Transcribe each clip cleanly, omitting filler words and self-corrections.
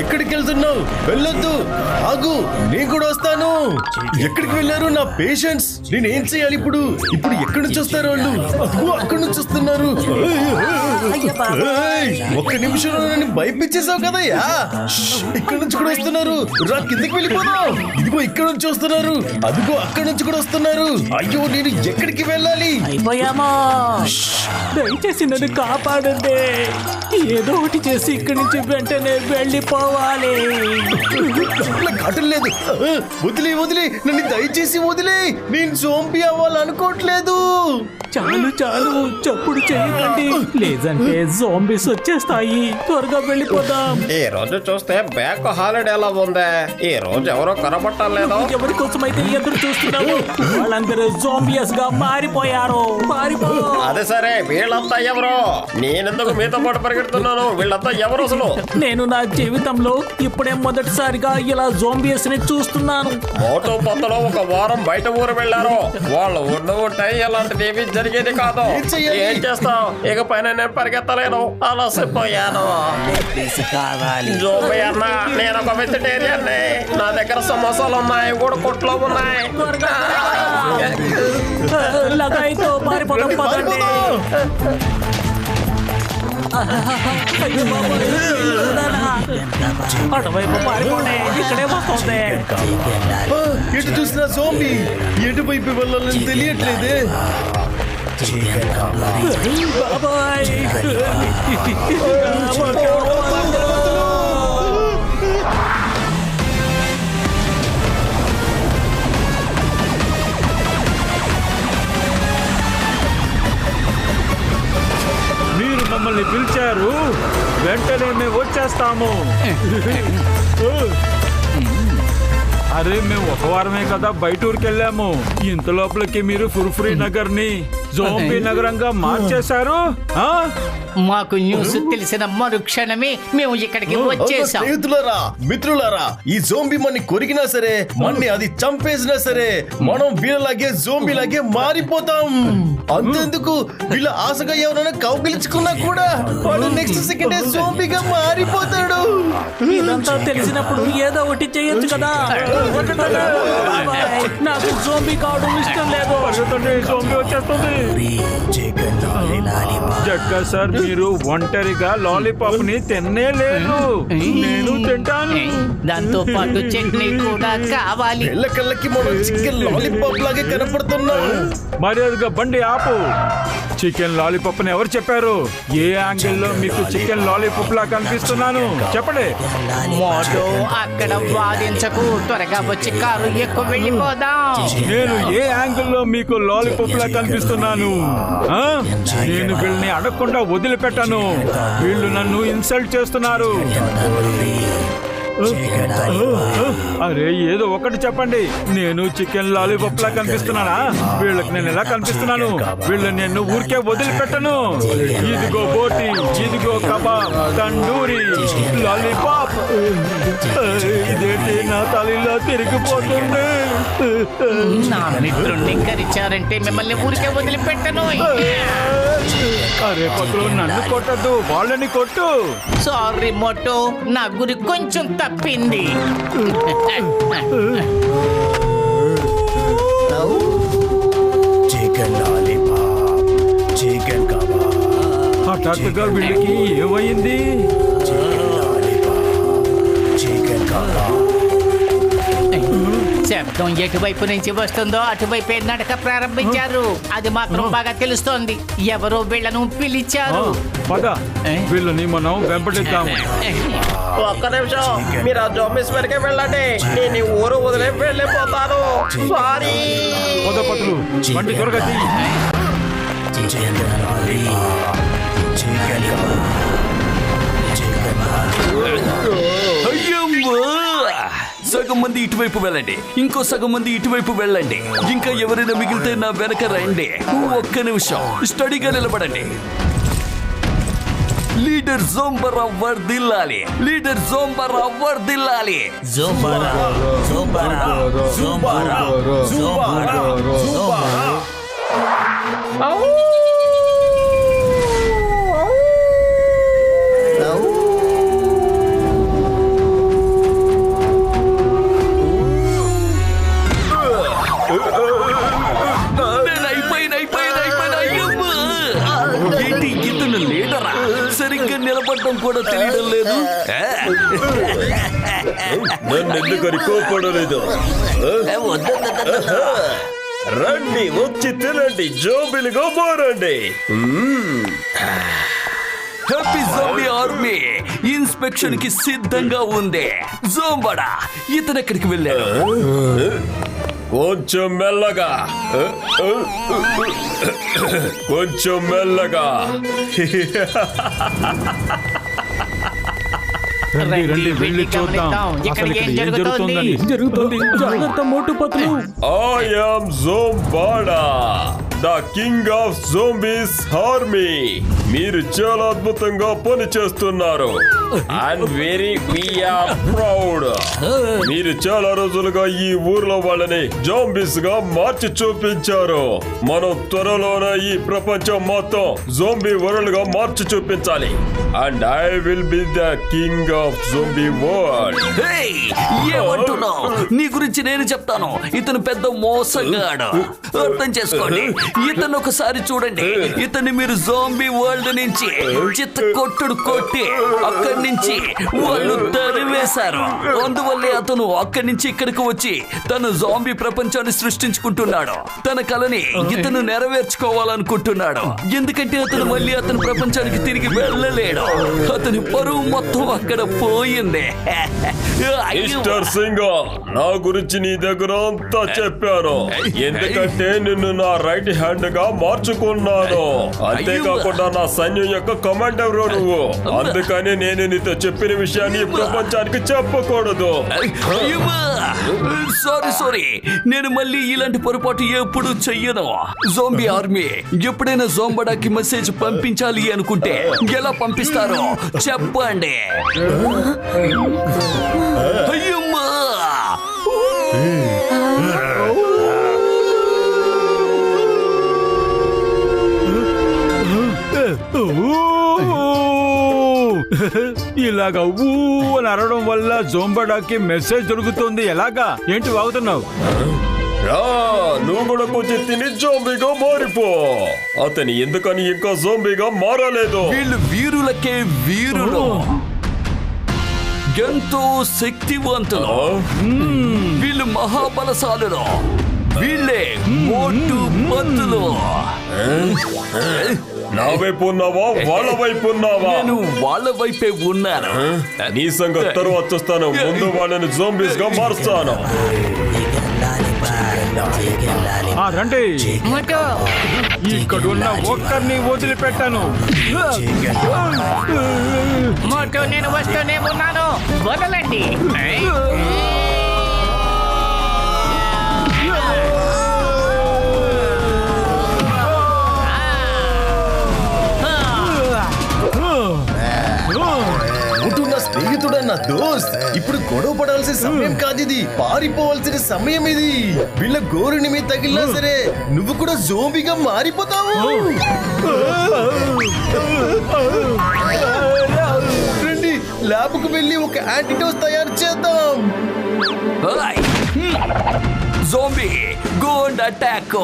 ఎక్కడికి వెళ్తున్నావు? వెళ్ళొద్దు, ఆగు, నేను కూడా వస్తాను. ఎక్కడికి వెళ్ళారు నా పేషెంట్స్? నేనేం చేయాలి ఇప్పుడు? ఇప్పుడు ఎక్కడి నుంచి వస్తారు వాళ్ళు? అక్కడి నుంచి వస్తున్నారు. ఒక్క నిమిషంలో నన్ను భయపించేసావు కదయ్యా. ఇక్కడ నుంచి కూడా వస్తున్నారు. రా కిందకి వెళ్ళిపోదాం. ఇదిగో ఇక్కడ నుంచి వస్తున్నారు. అదిగో అక్కడి నుంచి కూడా వస్తున్నారు. అయ్యో నేను ఎక్కడికి వెళ్ళాలి? దయచేసి నన్ను కాపాడండి. ఏదో ఒకటి చేసి ఇక్కడి నుంచి వెంటనే వెళ్ళిపోవాలి. ఘటన లేదు. వదిలే వదిలే, నన్ను దయచేసి వదిలే. నేను జోంబీ అవ్వాలనుకోవట్లేదు. చాలు చాలు, చప్పుడు చేయకండి, లేదంటే జోంబీస్ వచ్చేస్తాయి. త్వరగా వెళ్ళిపోదాం. ఈ రోజు చూస్తే బ్యాక్ హాలిడే ఎలా ఉందే. ఈ రోజు ఎవరో కనబట్టలేదు. ఎవరి కోసం అయితే ఎదురు చూస్తున్నాము, వాళ్ళందరూ జోంబియస్ గా మారిపోయారు. అదే సరే, వీళ్ళంతా ఎవరు? నేనెందుకు మీతో పాటు పరిగెడుతున్నాను? వీళ్ళంతా ఎవరు అసలు? నేను నా జీవితంలో ఇప్పుడే మొదటిసారిగా ఇలా జోంబియస్ ని చూస్తున్నాను. మోటో పొత్తలో ఒక వారం బయట ఊరు వెళ్ళారు. వాళ్ళు ఉంటే ఇలాంటిదేమీ జరిగేది కాదు. ఏం చేస్తావు? ఇక పైన నేను పరిగెత్తలేను, అలసిపోయాను. జోంబీ అన్న, నేను ఒక వెజిటేరియన్. నా దగ్గర సమోసాలు ఉన్నాయి, కూడా కొట్లో ఉన్నాయి. లగాయితో పారిపోదాం పదండి. అటువైపు పారిపోండి, ఇక్కడే వస్తుంది. ఎటు చూసినా జోంబీ. ఎటువైపు వెళ్ళాలని తెలియట్లేదే. బాబాయ్, మీరు మమ్మల్ని పిలిచారు, వెంటనే మేము వచ్చేస్తాము. అరే, మేము ఒక వారమే కదా బయట ఊరికి వెళ్ళాము. ఇంత లోపలికి మీరు ఫుర్ఫురీ నగర్ ని జోంబీ నగరంగా మార్చేశారు. మాకు న్యూస్ తెలిసిన మరుక్షణమే మేము ఇక్కడికి వచ్చేసాం. స్నేహితులారా, మిత్రులారా, ఈ జోంబీ మన్ని కొరికినా సరే, మన్ని అది చంపేసినా సరే, మనం వీళ్ళలాగే జోంబీలాగే మారిపోతాం. అంతెందుకు, వీళ్ళ ఆశగా ఎవరైనా కౌగిలించుకున్నా కూడా వాడు నెక్స్ట్ సెకండ్ జోంబీగా మారిపోతాడు. ఇదంతా తెలిసినప్పుడు ఏదో ఒకటి చేయొచ్చు కదా. నాకు జోంబీ కావడం ఇష్టం లేదు. జోంబీ వచ్చేస్తుంది. జట్కా సార్, మీరు ఒంటరిగా లాలీపాప్ ని తిన్నే లేదు. నేను తింటాను. దాంతో పాటు చట్నీ కూడా కావాలి. కళ్ళకి మనం చికెన్ లాలీపాప్ లాగే కనపడుతున్నాం. మర్యాదగా బండి ఆపు. చికెన్ లాలీపాప్ అని ఎవరు చెప్పారు? ఏ యాంగిల్ లో మీకు చికెన్ లాలీపాప్ లా కనిపిస్తున్నాను చెప్పండి. మోటో, అక్కడ వాదించకు, త్వరగా వచ్చి కారు ఎక్కువ వెళ్ళిపోదాం. నేను ఏ యాంగిల్ లో మీకు లాలీపాప్ లా కనిపిస్తున్నాను? నేను వీళ్ళని అడగకుండా వదిలిపెట్టాను. వీళ్ళు నన్ను ఇన్సల్ట్ చేస్తున్నారు. అరే, ఏదో ఒకటి చెప్పండి. నేను చికెన్ లాలీపాప్ లా కనిపిస్తున్నానా? వీళ్ళకి నేను ఎలా కనిపిస్తున్నాను? వీళ్ళని నేను ఊరికే వదిలిపెట్టను. ఇదిగో బోటి, ఇదిగో కబాబ్, తండూరి, లాలీపాప్. ఇదేంటి నా తల్లిలో తిరిగిపోతుంది? నా మిత్రుణ్ణి కరిచారంటే మిమ్మల్ని ఊరికే వదిలిపెట్టను. అరే పక్కలో నన్ను కొట్టద్దు, వాళ్ళని కొట్టు. సారీ మోటో, నా గురి కొంచెం తప్పింది. హఠాత్తుగా వీళ్ళకి ఏమైంది? శబ్దం ఎటువైపు నుంచి వస్తుందో అటువైపే నడక ప్రారంభించారు. అది మాత్రం బాగా తెలుస్తోంది. ఎవరో వీళ్ళను పిలిచారు. పద, వీళ్ళని మనం వెంపటిద్దాము. ఒక్క నిమిషం, మీరు ఆ జోంబీస్ వరకే వెళ్ళండి. నేను ఈ ఊరు వదిలే వెళ్ళిపోతాను. సారీ. పద పతులు, బండి త్వరగా తీ. సగం మంది ఇటువైపు వెళ్ళండి, ఇంకో సగం మంది ఇటువైపు వెళ్ళండి. ఇంకా ఎవరైనా మిగిలితే నా వెనక రండి. ఒక్క నిమిషం స్టడీగా నిలబడండి. లీడర్ జోంబరా వర్దిల్లాలి, లీడర్ జోంబరా వర్దిల్లాలి. ఏంటి ఇతను లీడరా? సరిగ్గా నిలబడడం కూడా తెలియడం లేదు. నన్ను ఎందుకని కోపడలేదు? రండి, వచ్చి తినండి, జోబిలుగా మారండి. హ్యాపీ జోంబీ ఆర్మీ ఇన్స్పెక్షన్ కి సిద్ధంగా ఉంది. జోంబడా ఇతను ఎక్కడికి వెళ్ళాడు? కొంచెం మెల్లగా, కొంచెం మెల్లగా. రండి రండి వెళ్ళి చూద్దాం అసలు ఇక్కడ ఏం జరుగుతుందని. జరుగుతుంది. జాగ్రత్త మోటు పతులు. I am Zombada, the king of zombies army. మీరు చాలా అద్భుతంగా పని చేస్తున్నారు. And very we are proud. మీరు చాలా రోజులుగా ఈ ఊర్లో వాళ్ళని జోంబీస్ గా మార్చి చూపించారు. మనం త్వరలోనే ఈ ప్రపంచం మొత్తం జోంబీ వరల్డ్ గా మార్చి చూపించాలి. And I will be the king of zombie world. ఏమంటున్నావు? నీ గురించి నేను చెప్తాను. ఇతను పెద్ద మోసగాడు. అర్థం చేసుకోండి. ఇతను ఒకసారి చూడండి. ఇతన్ని మీరు జోంబీ వరల్డ్ నుంచి చిత్త కొట్టుడు కొట్టి అక్కడి నుంచి వాళ్ళు తరివేశారు. అందువల్లే అతను అక్కడి నుంచి ఇక్కడికి వచ్చి తను జోంబీ ప్రపంచాన్ని సృష్టించుకుంటున్నాడు. తన కలని ఇతను నెరవేర్చుకోవాలనుకుంటున్నాడు. ఎందుకంటే అతను మళ్ళీ అతని ప్రపంచానికి తిరిగి వెళ్ళలేడు. అతని పరువు మొత్తం అక్కడ పోయింది. మిస్టర్ సింగర్, నా గురించి నీ దగ్గర అంతా చెప్పాను. ఎందుకంటే నిన్ను నా రైట్ హ్యాండ్ గా మార్చుకున్నాను. అంతేకాకుండా నా సైన్యం యొక్క కమాండర్ నువ్వు. అందుకని నేను నీతో చెప్పిన విషయాన్ని ప్రపంచానికి చెప్పకూడదు. సారీ, నేను మళ్ళీ ఇలాంటి పొరపాటు ఎప్పుడు చెయ్యను. జోంబీ ఆర్మీ ఎప్పుడైనా జోంబడాకి మెసేజ్ పంపించాలి అనుకుంటే ఎలా పంపిస్తారో చెప్పండి. అయ్యమ్మా, ఇలాగా ఊ అని అరవడం వల్ల జోంబడాకి మెసేజ్ దొరుకుతుంది. ఎలాగా? ఏంటి వాగుతున్నావు? నువ్వు కూడా కొంచెం తిని జోంబీగా మారిపో. అతని ఎందుకని ఇంకా జోంబీగా మారలేదు? వీళ్ళు వీరులకే వీరులు, ఎంతో శక్తివంతులు. వీళ్ళు మహాబలశాలులు. వీళ్ళే మోటు పతులు. నా వైపు ఉన్నావా, వాళ్ళ వైపు ఉన్నావా? నేను వాళ్ళ వైపే ఉన్నాను. నీ సంగతి తర్వాత చూస్తాను. ముందు వాళ్ళని జోంబీస్ గా మారుస్తాను. రండి, ఇక్కడున్న ఒక్కరిని వదిలిపెట్టాను. మోటు నేను వస్తూనే ఉన్నాను, వదలండి. స్నేహితుడన్న దోస్త్, ఇప్పుడు గొడవ పడాల్సిన సమయం కాదు ఇది. పారిపోవాల్సిన సమయం ఇది. వీళ్ళ గోరుని మీద తగిలినా సరే నువ్వు కూడా జోంబీగా మారిపోతావు. రండి, ల్యాబ్కు వెళ్ళి ఒక యాంటీడోస్ తయారు చేద్దాం. జోంబీ గో అండ్ అటాక్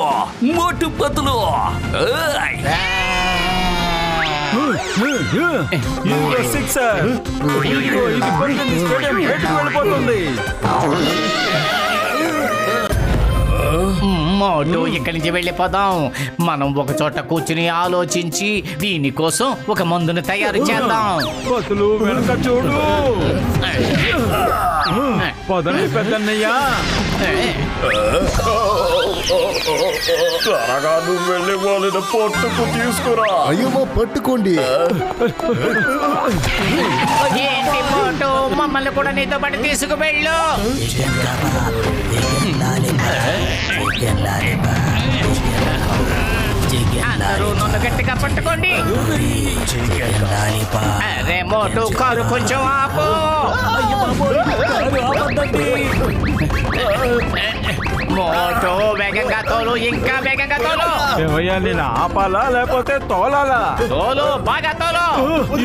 మోటు పతులు. ఇదిగో సిక్సర్. ఇదిగో ఇది పడుతుంది. స్టేడియం బయటకు వెళ్ళిపోతుంది. మోటు ఇక్కడి నుంచి వెళ్ళిపోదాం. మనం ఒక చోట కూర్చుని ఆలోచించి దీనికోసం ఒక మందును తయారు చేద్దాం. పతులు వెనక చూడు. పదండి పెద్దన్నయ్యా. త్వరగా నువ్వు వెళ్ళి వాళ్ళని పట్టుకు తీసుకురా. అయ్యో పట్టుకోండి. ఏంటి మోటు, మమ్మల్ని కూడా నీతో పాటు తీసుకువెళ్ళు. అందరూ నన్ను గట్టిగా పట్టుకోండి. అరే మోటు, కారు కొంచెం ఆపు. మోటు వేగంగా తోలు, ఇంకా వేగంగా తోలు. ఏమయ్యా, నేను ఆపాలా లేకపోతే తోలాలా? తోలు, బాగా తోలు.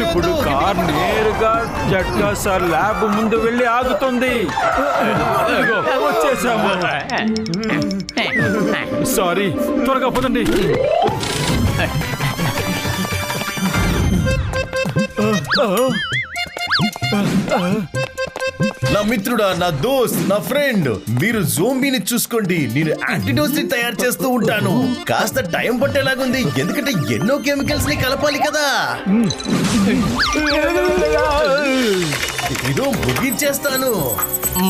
ఇప్పుడు కార్ నేరుగా జట్కా సార్ ల్యాబ్ ముందు వెళ్ళి ఆగుతుంది. ఇదిగో, వచ్చేసాము. సారీ, త్వరగా పదండి. నా మిత్రుడా, నా దోస్త్, నా ఫ్రెండ్, మీరు జోంబీని చూసుకోండి. నేను యాంటీడోస్ ని తయారు చేస్తూ ఉంటాను. కాస్త టైం పట్టేలాగుంది, ఎందుకంటే ఎన్నో కెమికల్స్ ని కలపాలి కదా. ఇదో ముగించేస్తాను.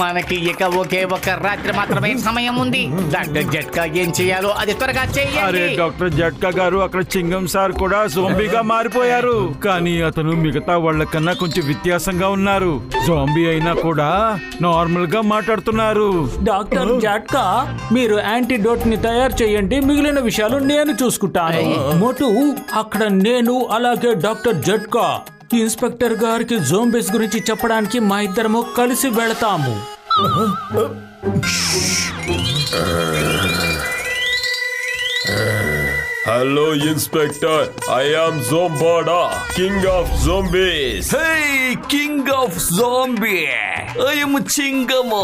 మనకి ఇక ఒకే ఒక రాత్రి మాత్రమే సమయం ఉంది. డాక్టర్ జట్కా ఏం చేయాలో అది త్వరగా అరే చేయాలి. డాక్టర్ జట్కా గారు, అక్కడ చింగం సార్ కూడా జోంబీగా మారిపోయారు. కానీ అతను మిగతా వాళ్ళకన్నా కొంచెం వ్యత్యాసంగా ఉన్నారు. జోంబీ అయినా కూడా నార్మల్ గా మాట్లాడుతున్నారు. డాక్టర్ జట్కా, మీరు యాంటీడోట్ ని తయారు చేయండి, మిగిలిన విషయాలు నేను చూసుకుంటాను. మోటు, అక్కడ నేను అలాగే డాక్టర్ జట్కా ఇన్స్పెక్టర్ గారికి జోంబీస్ గురించి చెప్పడానికి మా ఇద్దరము కలిసి వెళతాము. హలో ఇన్స్పెక్టర్, ఐ యామ్ జోంబాడా, king of zombies. Hey king of zombie, I am Chingam,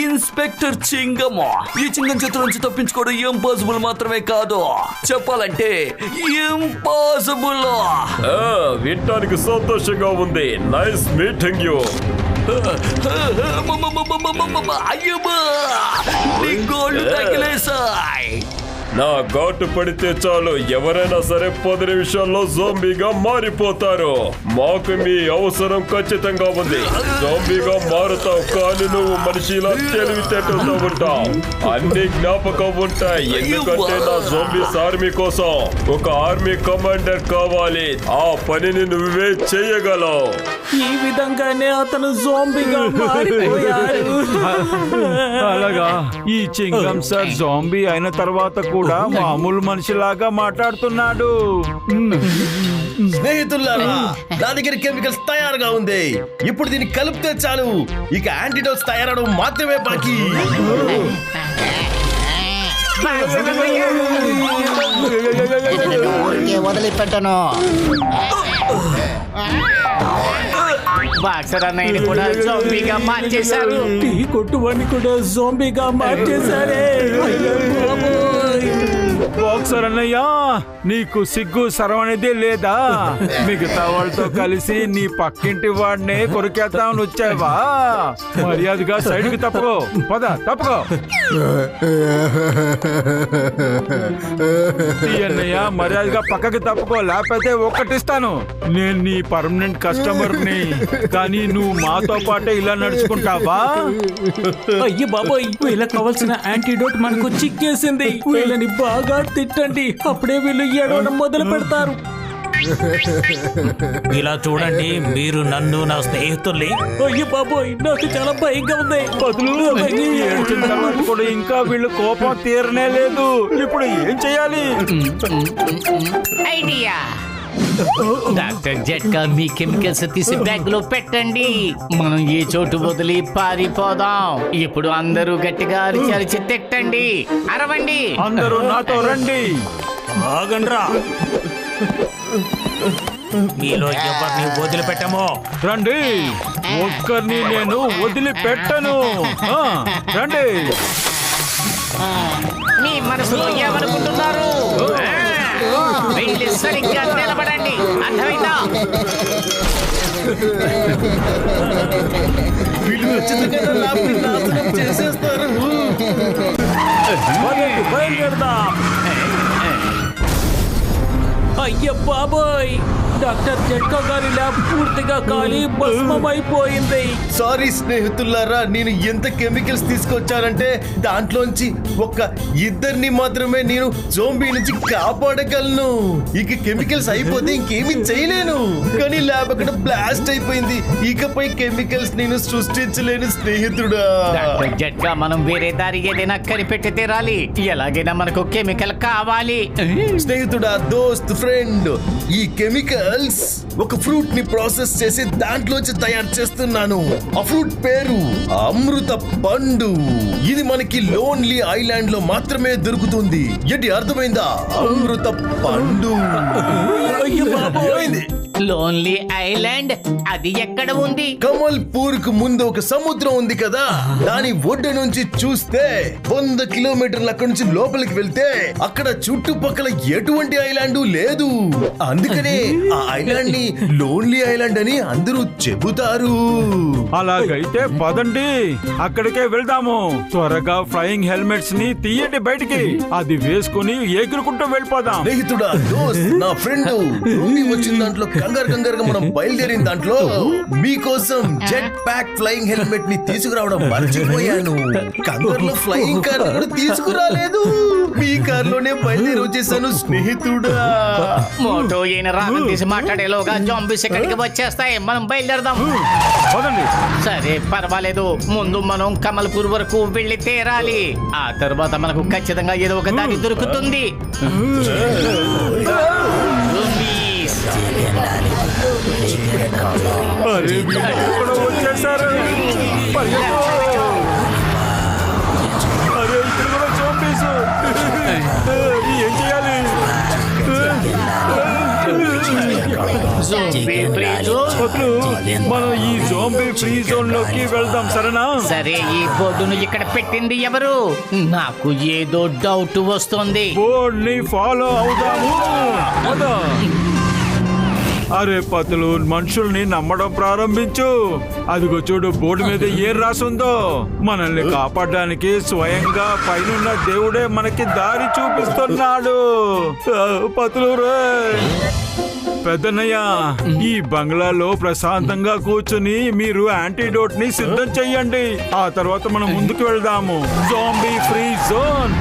inspector Chingam. ఈ చింగం చేతుల నుంచి తప్పించుకోవడం ఇంపాసిబుల్ మాత్రమే కాదు, చెప్పాలంటే ఇంపాసిబుల్. వినటానికి సంతోషంగా ఉంది. Nice meeting you. అయ్యమ్మా, నీ గోళ్ళు తగిలేసాయి. నా ఘాటు పడితే చాలు, ఎవరైనా సరే 10 నిమిషాల్లో జోంబీగా మారిపోతారు. మాకు మీ అవసరం ఖచ్చితంగా ఉంది. జోంబీగా మారుతావు, కానీ నువ్వు మనిషిలా తెలివితేటలతో ఉంటావు. అన్ని జ్ఞాపకం ఉంటాయి, ఎందుకంటే నా జోంబీస్ ఆర్మీ కోసం ఒక ఆర్మీ కమాండర్ కావాలి. ఆ పనిని నువ్వే చేయగలవు. ఈ విధంగానే అతను జోంబీగా మారిపోయాడు. అలాగా, ఈ చింగం సార్ జోంబీ అయిన తర్వాత కూడా మామూలు మనిషిలాగా మాట్లాడుతున్నాడు. స్నేహితులారా, నా దగ్గర కెమికల్స్ తయారుగా ఉంది. ఇప్పుడు దీన్ని కలిపితే చాలు, ఇక యాంటీడోట్స్ తయారవడం మాత్రమే బాకీ. వదిలిపెట్టను. బాక్సర్ అన్నయ్యని కూడా జోంబీగా మార్చేశారు. టీ కొట్టువాడిని కూడా జోంబీగా మార్చేశారే. బాక్సర్ అన్నయ్య, నీకు సిగ్గు సరం అనేది లేదా? మిగతా వాళ్ళతో కలిసి నీ పక్కింటి వాడినే కొరికేద్దామని వచ్చావా? మర్యాదగా సైడ్ కి తప్పుకో, పద తప్పుకో. అన్నయ్య, మర్యాదగా పక్కకి తప్పుకో, లేకపోతే ఒక్కటిస్తాను. నేను నీ పర్మనెంట్ కస్టమర్ ని, కానీ నువ్వు మాతో పాటే ఇలా నడుచుకుంటావా? అయ్యి బాబోయ్, వీళ్ళకి కావాల్సిన యాంటీడోట్ మనకు చిక్కేసింది. వీళ్ళని బాగా తిట్టండి, అప్పుడే వీళ్ళు ఏడవడం మొదలు పెడతారు. ఇలా చూడండి, మీరు నన్ను నా స్నేహితుల్ని. అయ్యి బాబోయ్, నాకు చాలా భయంగా ఉంది. బదులు ఏడ్చిన తర్వాత కూడా ఇంకా వీళ్ళు కోపం తీరనే లేదు. ఇప్పుడు ఏం చేయాలి? ఐడియా. డాక్టర్ జట్కా, మీ కెమికల్స్ తీసి బ్యాగ్ లో పెట్టండి. మనం ఈ చోటు వదిలి పారిపోదాం. ఇప్పుడు అందరూ గట్టిగా అరిచి అరిచి తిట్టండి, అరవండి. అందరూ నాతో రండి. ఆగండ్రా, మీలో ఎవరిని వదిలిపెట్టమో. రండి, ఒక్కరిని నేను వదిలిపెట్టను. రండి. మీ మనసులో ఏమనుకుంటున్నారు? వెళ్ళి సరిగ్గా నిలబడండి, అర్థమైందా? వీళ్ళు ఖచ్చితంగా నా ల్యాబ్ని నాశనం చేసేస్తారు. బయలుదేరదాం. అయ్య బాబోయ్, డాక్టర్ జట్కా గారి ల్యాబ్ పూర్తిగా కాలి భస్మమైపోయింది. సారీ స్నేహితులారా, నేను ఎంత కెమికల్స్ తీసుకొచ్చానంటే దాంట్లోంచి ఒక్క ఇద్దరిని మాత్రమే నేను జోంబీ నుంచి కాపాడగలను. ఇక కెమికల్స్ అయిపోతే ఇంకేమీ చేయలేను. కానీ ల్యాబ్ అక్కడ బ్లాస్ట్ అయిపోయింది. ఇకపై కెమికల్స్ నేను సృష్టించలేను స్నేహితుడా. డాక్టర్ జట్కా, మనం వేరే దారి ఏదైనా కనిపెట్టి తీరాలి. ఎలాగైనా మనకు కెమికల్ కావాలి. స్నేహితుడా, దోస్త్, ఫ్రెండ్, ఈ కెమికల్స్ ఒక ఫ్రూట్ ని ప్రాసెస్ చేసి దాంట్లోంచి తయారు చేస్తున్నాను. ఆ ఫ్రూట్ పేరు అమృత పండు. ఇది మనకి లోన్లీ ఐలాండ్ లో మాత్రమే దొరుకుతుంది. ఏంటి అర్థమైందా? అమృత పండు. అయ్య బాబోయ్, లోన్లీ ఐలాండ్ అది ఎక్కడ ఉంది? కమల్పూర్ కు ముందు ఒక సముద్రం ఉంది కదా, దాని ఒడ్డు నుంచి చూస్తే 100 కిలోమీటర్ల అక్కడి నుంచి లోపలికి వెళ్తే అక్కడ చుట్టుపక్కల ఎటువంటి ఐలాండ్ లేదు. అందుకనే ఆ ఐలాండ్ ని లోన్లీ ఐలాండ్ అని అందరూ చెబుతారు. అలాగైతే పదండి, అక్కడికే వెళ్దాము. త్వరగా ఫ్లయింగ్ హెల్మెట్స్ ని తీయండి బయటికి. అది వేసుకుని ఎగురుకుంటూ వెళ్ళిపోదాం. స్నేహితుడా, దోస్త్, నా ఫ్రెండ్ వచ్చిన దాంట్లో కంగారుగా మనం బయలుదేరిన దాంట్లో మీకోసం జెట్ ప్యాక్ ఫ్లయింగ్ హెల్మెట్ ని తీసుకురావడం మర్చిపోయాను. కంగారులో ఫ్లయింగ్ కార్ కూడా తీసుకురాలేదు. మీ కార్ లోనే బయలుదేరి వచ్చేసాను స్నేహితుడా. మోటో ఈయన రాగం తీసి మాట్లాడేలోగా జాంబీస్ ఇక్కడికి వచ్చేస్తాయి. మనం బయలుదేరదాం. పదండి. సరే, పర్వాలేదు. ముందు మనం కమల్పూర్ వరకు వెళ్ళి తీరాలి. ఆ తర్వాత మనకు ఖచ్చితంగా ఏదో ఒక దారి దొరుకుతుంది. అరే, వీళ్ళు కూడా వచ్చేసారు. పరిగెత్తు. అరే, ఇక్కడ కూడా zombies. ఏం చేయాలి? వదులు. మనం ఈ జోంబీ ఫ్రీ జోన్ లోకి వెళ్దాం, సరేనా? సరే, ఈ బోర్డును ఇక్కడ పెట్టింది ఎవరు? నాకు ఏదో డౌట్ వస్తుంది. బోర్డ్ ని ఫాలో అవుదాము. పద. అరే పతులు, మనుషుల్ని నమ్మడం ప్రారంభించు. అదిగో చూడు, బోర్డు మీద ఏం రాసుందో. మనల్ని కాపాడడానికి స్వయంగా పైనున్న దేవుడే మనకి దారి చూపిస్తున్నాడు. పతులు రే పెద్దన్నయ్య, ఈ బంగ్లాలో ప్రశాంతంగా కూర్చుని మీరు యాంటీడోట్ ని సిద్ధం చెయ్యండి. ఆ తర్వాత మనం ముందుకు వెళ్దాము. Zombie free zone.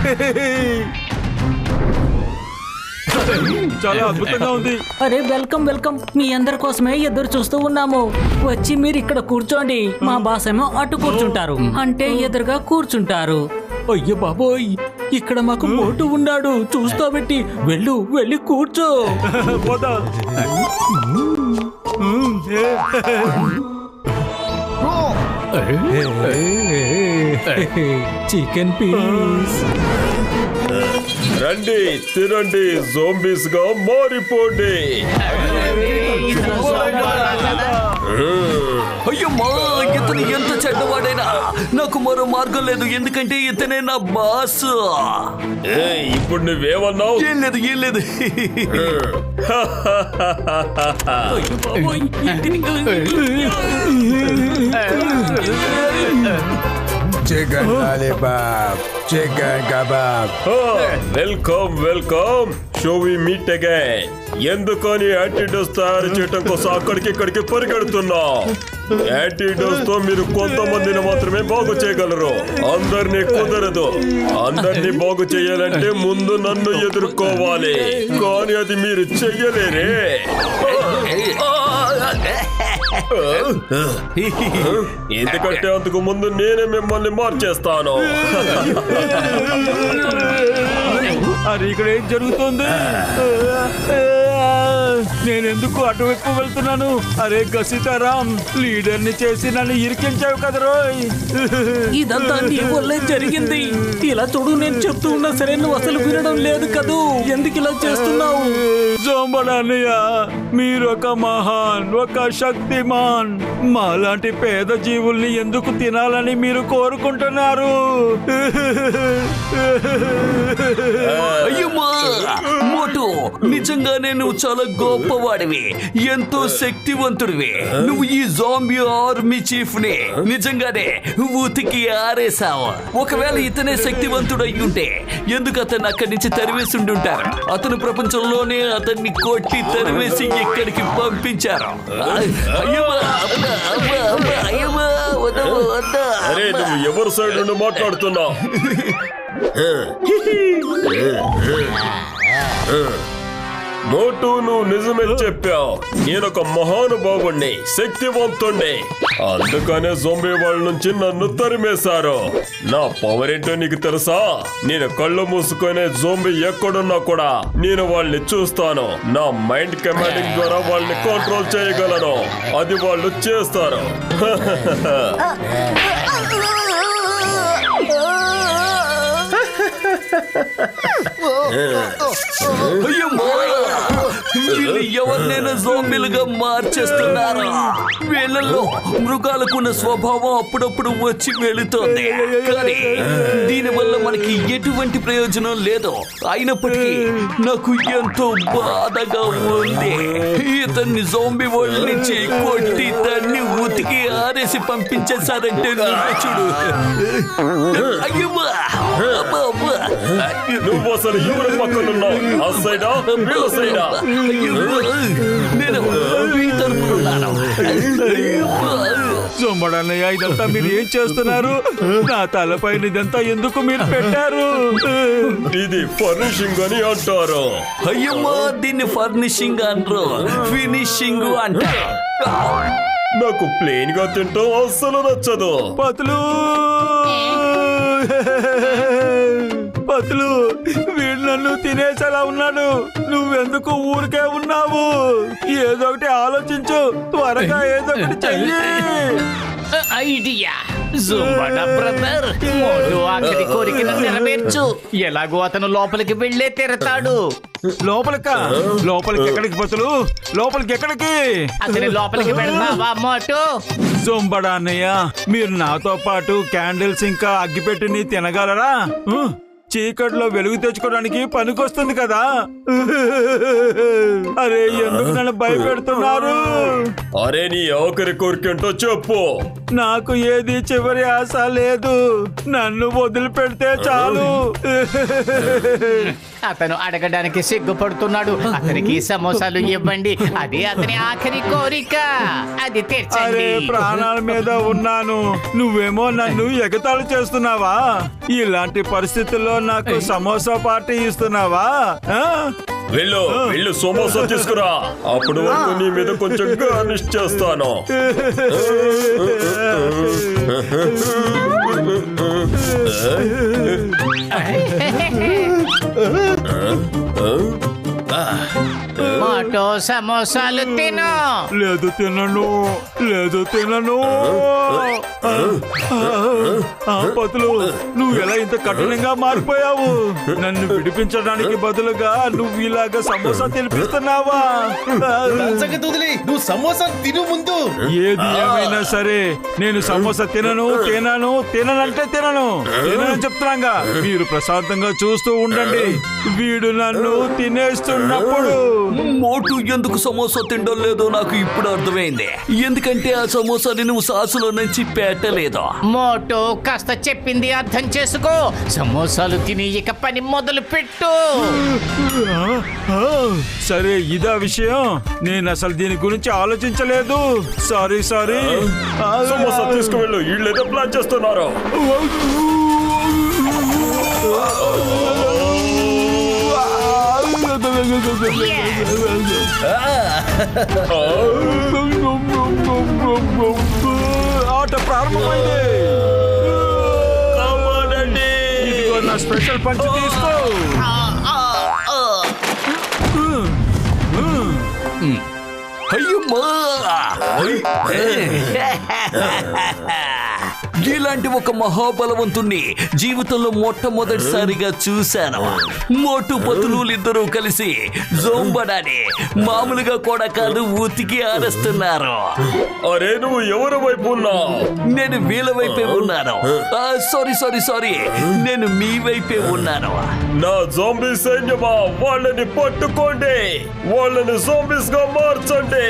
చాలా అద్భుతంగా ఉంది. అరే వెల్కమ్ వెల్కమ్. మీ అందరి కోసమే ఎదురు చూస్తూ ఉన్నాము. వచ్చి మీరు ఇక్కడ కూర్చోండి. మా బాస్ ఏమో అటు కూర్చుంటారు, అంటే ఎదురుగా కూర్చుంటారు. అయ్యో బాబోయ్, ఇక్కడ మాకు మోటు ఉన్నాడు. చూస్తా పెట్టి వెళ్ళి కూర్చో. పోతా. Chicken piece. రండి, తినండి, జోంబీస్ గా మారిపోండి. అయ్యమ్మా, ఇతను ఎంత చెడ్డవాడైనా నాకు మరో మార్గం లేదు. ఎందుకంటే ఇతనే నా బాస్. ఇప్పుడు నువ్వేమన్నావు? ఏం లేదు. Chicken lollipop, chicken kebab. Welcome. So we meet again. ఎందుకని యాంటీడోస్ తయారు చేయడం కోసం అక్కడికి పరిగెడుతున్నా? యాంటీడోస్ తో మీరు కొంతమందిని మాత్రమే బాగు చేయగలరు, అందరినీ కుదరదు. అందరినీ బాగు చేయాలంటే ముందు నన్ను ఎదుర్కోవాలి. కానీ అది మీరు చెయ్యలేరే. ఎందుకంటే అంతకు ముందు నేనే మిమ్మల్ని మార్చేస్తాను. అరే, ఇక్కడ ఏం జరుగుతుంది? నేనెందుకు అటువైపు వెళ్తున్నాను? అరే గసితారాం, లీడర్ ని చేసి నన్ను ఇరికించావు కదా రోయ్. ఇదంతా నీ వల్లే జరిగింది. ఇలా చూడు, నేను చెప్తూ ఉన్నా సరే నువ్వు అసలు వినడం లేదు కదూ. ఎందుకు ఇలా చేస్తున్నావు? జోంబడన్నయ్య, మీరు ఒక మహాన్, ఒక శక్తిమాన్. మాలాంటి పేద జీవుల్ని ఎందుకు తినాలని మీరు కోరుకుంటున్నారు? అయ్యమ్మా, మోటు నిజంగానే నువ్వు చాలా గొప్పవాడివి, ఎంతో శక్తివంతుడివి. నువ్వు ఈ జాంబీ ఆర్మీ చీఫ్ ని నిజంగానే ఉతికి ఆరేసావు. ఒకవేళ ఇతనే శక్తివంతుడు అయ్యుంటే ఎందుకు అతన్ని అక్కడి నుంచి తరివేసి ఉండుంటారు? అతను ప్రపంచంలోనే అతన్ని కొట్టి తరివేసి ఇక్కడికి పంపించారు. అరే నువ్వు ఎవరి సైడ్ నుండి మాట్లాడుతున్నావు? మోటు నువ్వు నిజమే చెప్పావు. నేనొక మహానుభావుణ్ణి, శక్తివంతుణ్ణి. అందుకనే జోంబీ వాళ్ళ నుంచి నన్ను తరిమేశారు. నా పవర్ ఏంటో నీకు తెలుసా? నేను కళ్ళు మూసుకునే జోంబీ ఎక్కడున్నా కూడా నేను వాళ్ళని చూస్తాను. నా మైండ్ కమాండింగ్ ద్వారా వాళ్ళని కంట్రోల్ చేయగలను. అది వాళ్ళు చేస్తారు. వీళ్ళు ఎవరినైనా జోంబీలుగా మార్చేస్తున్నారు. వీళ్ళలో మృగాలకున్న స్వభావం అప్పుడప్పుడు వచ్చి వెళుతోంది, కానీ దీనివల్ల మనకి ఎటువంటి ప్రయోజనం లేదు. అయినప్పటికీ నాకు ఎంతో బాధగా ఉంది. ఇతన్ని జోంబీ వరల్డ్ నుంచి కొట్టి దాన్ని ఉతికి ఆరేసి పంపించేశారంటే చూడు. నువ్వు అసలు ఎవరి పక్కనున్నావు? ఆ సైడా వీళ్ళ సైడా? జొంబడన్నయ్య, ఇదంతా మీరు ఏం చేస్తున్నారు? నా తలపైన ఇదంతా ఎందుకు మీరు పెట్టారు? ఇది ఫర్నిషింగ్ అని అంటారు. అయ్యమ్మా, దీన్ని ఫర్నిషింగ్ అనరు, ఫినిషింగ్ అంటారు. నాకు ప్లెయిన్ గా తింటాం అస్సలు నచ్చదు. పతులు పతులు, వీడు నన్ను తినేసేలా ఉన్నాడు. నువ్వెందుకు ఊరికే ఉన్నావు? ఏదో ఒకటి ఆలోచించు, త్వరగా ఏదో ఒకటి చెయ్యి. ఐడియా జుంబడా బ్రదర్, మోటు ఆఖరి కోరికను నెరవేర్చు. ఎలాగో అతను లోపలికి వెళ్ళే తిరతాడు. లోపలికి ఎక్కడికి పతులు? లోపలికి ఎక్కడికి? అతని లోపలికి వెళ్తావా మోటు? జొంబడా అన్నయ్య, మీరు నాతో పాటు క్యాండిల్స్ ఇంకా అగ్గిపెట్టిని తినగలరా? చీకట్లో వెలుగు తెచ్చుకోవడానికి పనికొస్తుంది కదా. అరే ఎందుకు నన్ను భయపెడుతున్నారు? అరే నీ ఆఖరి కోరికేంటో చెప్పు. నాకు ఏది చివరి ఆశ లేదు, నన్ను వదిలిపెడితే చాలు. అతను అడగడానికి సిగ్గుపడుతున్నాడు. అతనికి సమోసాలు ఇవ్వండి, అది అతని ఆఖరి కోరిక. అది అరే తెచ్చండి. ప్రాణాల మీద ఉన్నాను, నువ్వేమో నన్ను ఎగతాళి చేస్తున్నావా? ఇలాంటి పరిస్థితుల్లో నాకు సమోసా పార్టీ ఇస్తున్నావా? వెళ్ళు వెళ్ళు, సమోసా తీసుకురా. అప్పుడు వరకు నీ మీద కొంచెం గార్నిష్ చేస్తాను. మోటు సమోసాలు తిను. లేదు తినను. పతులు, నువ్వు ఎలా ఇంత కఠినంగా మారిపోయావు? నన్ను విడిపించడానికి బదులుగా నువ్వు ఇలాగా సమోసా తినిపిస్తున్నావా? వదిలి నువ్వు సమోసా తిను ముందు. ఏది ఏమైనా సరే నేను సమోసా తిననంటే తిననని చెప్తున్నాగా. మీరు ప్రశాంతంగా చూస్తూ ఉండండి. వీడు నన్ను తినేస్తున్నప్పుడు. మోటు ఎందుకు సమోసా తినడం లేదో నాకు ఇప్పుడు అర్థమైంది. ఎందుకంటే ఆ సమోసాని నువ్వు సాసులో నుంచి పెట్టలేదు. మోటు కాస్త చెప్పింది అర్థం చేసుకో. సమోసాలు తిని ఇక పని మొదలు పెట్టు. సరే ఇదా విషయం, నేను అసలు దీని గురించి ఆలోచించలేదు. సారీ సమోసా తీసుకువెళ్ళు, వీళ్ళేదో ప్లాన్ చేస్తున్నారు. ఆట ప్రారంభమైంది. ఇదిగో నా స్పెషల్ పంచ్ తీసుకో. అయ్యమ్మా, ఇలాంటి ఒక మహాబలవంతుణ్ణి జీవితంలో మొట్టమొదటిసారిగా చూశాను. మోటు పతులు ఇద్దరూ కలిసి జోంబడాని మామూలుగా కూడా కాదు ఉతికి ఆరేస్తున్నారు. అరే నువ్వు ఎవరి వైపు ఉన్నావు? నేను వీళ్ళ వైపే ఉన్నాను. సారీ నేను మీ వైపే ఉన్నాను. నా జోంబీ సైన్యమా, వాళ్ళని పట్టుకోండి, వాళ్ళని జోంబీస్ గా మార్చండి.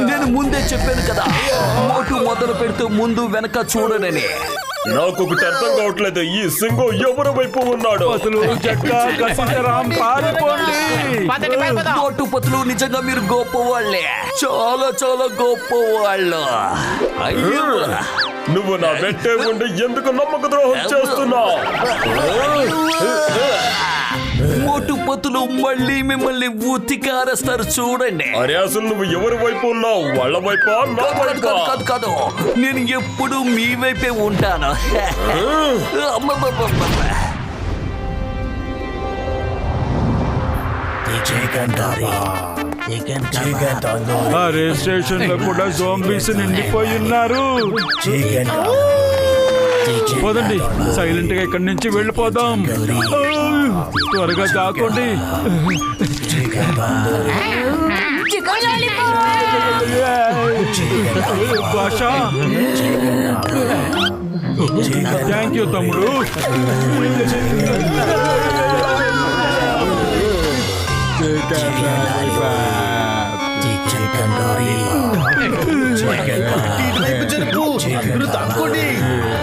నేను ముందే చెప్పాను కదా, మోటు మొదలు పెడుతూ ముందు వెనక చూడనని. నాకు ఒకటి అర్థం కావట్లేదు, ఈ సింగం ఎవరి వైపు ఉన్నాడు? పతులు జట్కా కసించరాం పారిపోండి. మోటు పతులు నిజంగా మీరు గొప్ప వాళ్ళే, చాలా చాలా గొప్ప వాళ్ళు. అయ్యో నువ్వు నా వెంటే ఉండి ఎందుకు నమ్మక ద్రోహం చేస్తున్నావు? మోటు పతులు మళ్ళీ మిమ్మల్ని ఉతికారేస్తారు చూడండి. అరే అసలు నువ్వు ఎవరి వైపు ఉన్నావు? వాళ్ళ వైపా నా వైపా? కాదు, నేను ఎప్పుడు మీ వైపే ఉంటాను. అరే స్టేషన్ లో కూడా జోంబీస్ నిండిపోయి ఉన్నారు. పోదండి, సైలెంట్ గా ఇక్కడి నుంచి వెళ్ళిపోదాం. త్వరగా దాక్కోండి. భాష, థ్యాంక్ యూ తమ్ముడు.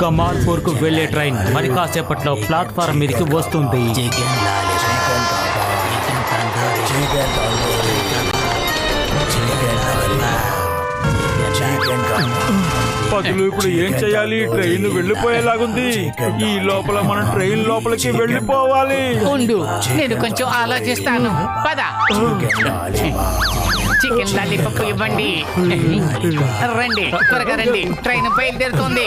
కమాల్పూర్ కు వెళ్లే ట్రైన్ మరి కాసేపట్లో ప్లాట్ఫారం మీదకి వస్తుంది. పతులు ఇప్పుడు ఏం చేయాలి? ట్రైన్ వెళ్ళిపోయేలాగుంది. ఈ లోపల మనం ట్రైన్ లోపలికి వెళ్ళిపోవాలి. ఉండు, నేను కొంచెం ఆలోచిస్తాను. పద. చికెన్ లాలీపాప్ ఇవ్వండి. రండి, త్వరగా రండి, ట్రైన్ బయలుదేరుతుంది.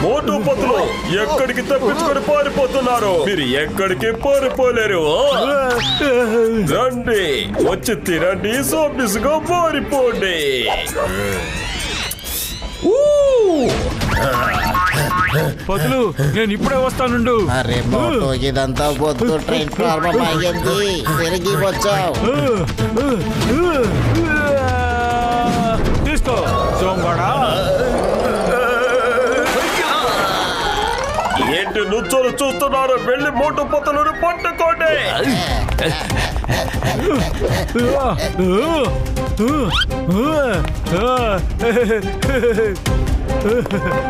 మోటు పతులు ఎక్కడికి తప్పించుకొని పారిపోతున్నారు? మీరు ఎక్కడికి పారిపోలేరు. రండి, వచ్చి తినండి, జోంబీస్ గా మారిపోండి. పతులు నేను ఇప్పుడే వస్తానుండు. అరే మోటో, ఇదంతా వద్దు, ట్రైన్ ప్రారంభమయ్యింది, తిరిగి వచ్చావు. తీసుకో జోంబడా. ఏంటి నుచ్చోలు చూస్తున్నారు? వెళ్ళి మోటు పతులను పట్టుకోండి.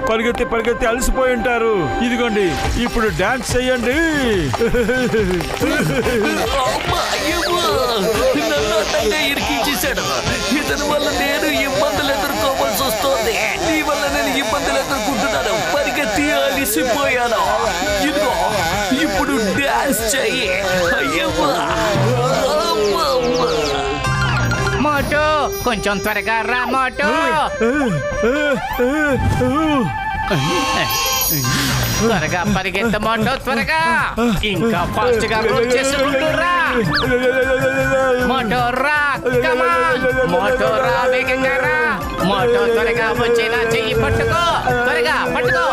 పరిగెత్తి పరిగెత్తి అలసిపోయి ఉంటారు. ఇదిగోండి, ఇప్పుడు డాన్స్ చెయ్యండి. ఇరికించేశాడు. ఇతని వల్ల నేను ఇబ్బందులు ఎదుర్కోవాల్సి వస్తుంది. నీ వల్ల నేను ఇబ్బందులు ఎదుర్కొంటున్నాను. పరిగెత్తి అలిసిపోయాను. ఇదిగో ఇప్పుడు డాన్స్ చెయ్యి. అయ్యమ్మా, మోటు, కొంచెం త్వరగా రా మోటు. త్వరగా పరిగెత్త మోటు, త్వరగా. ఇంకా ఫాస్ట్ గా రోడ్ చేసుకుంటూ రా మోటు. రా, కమాన్ మోటు, రా, వేగంగా రా మోటు. త్వరగా వచ్చేలా చెయ్యి పట్టుకో, త్వరగా పట్టుకో.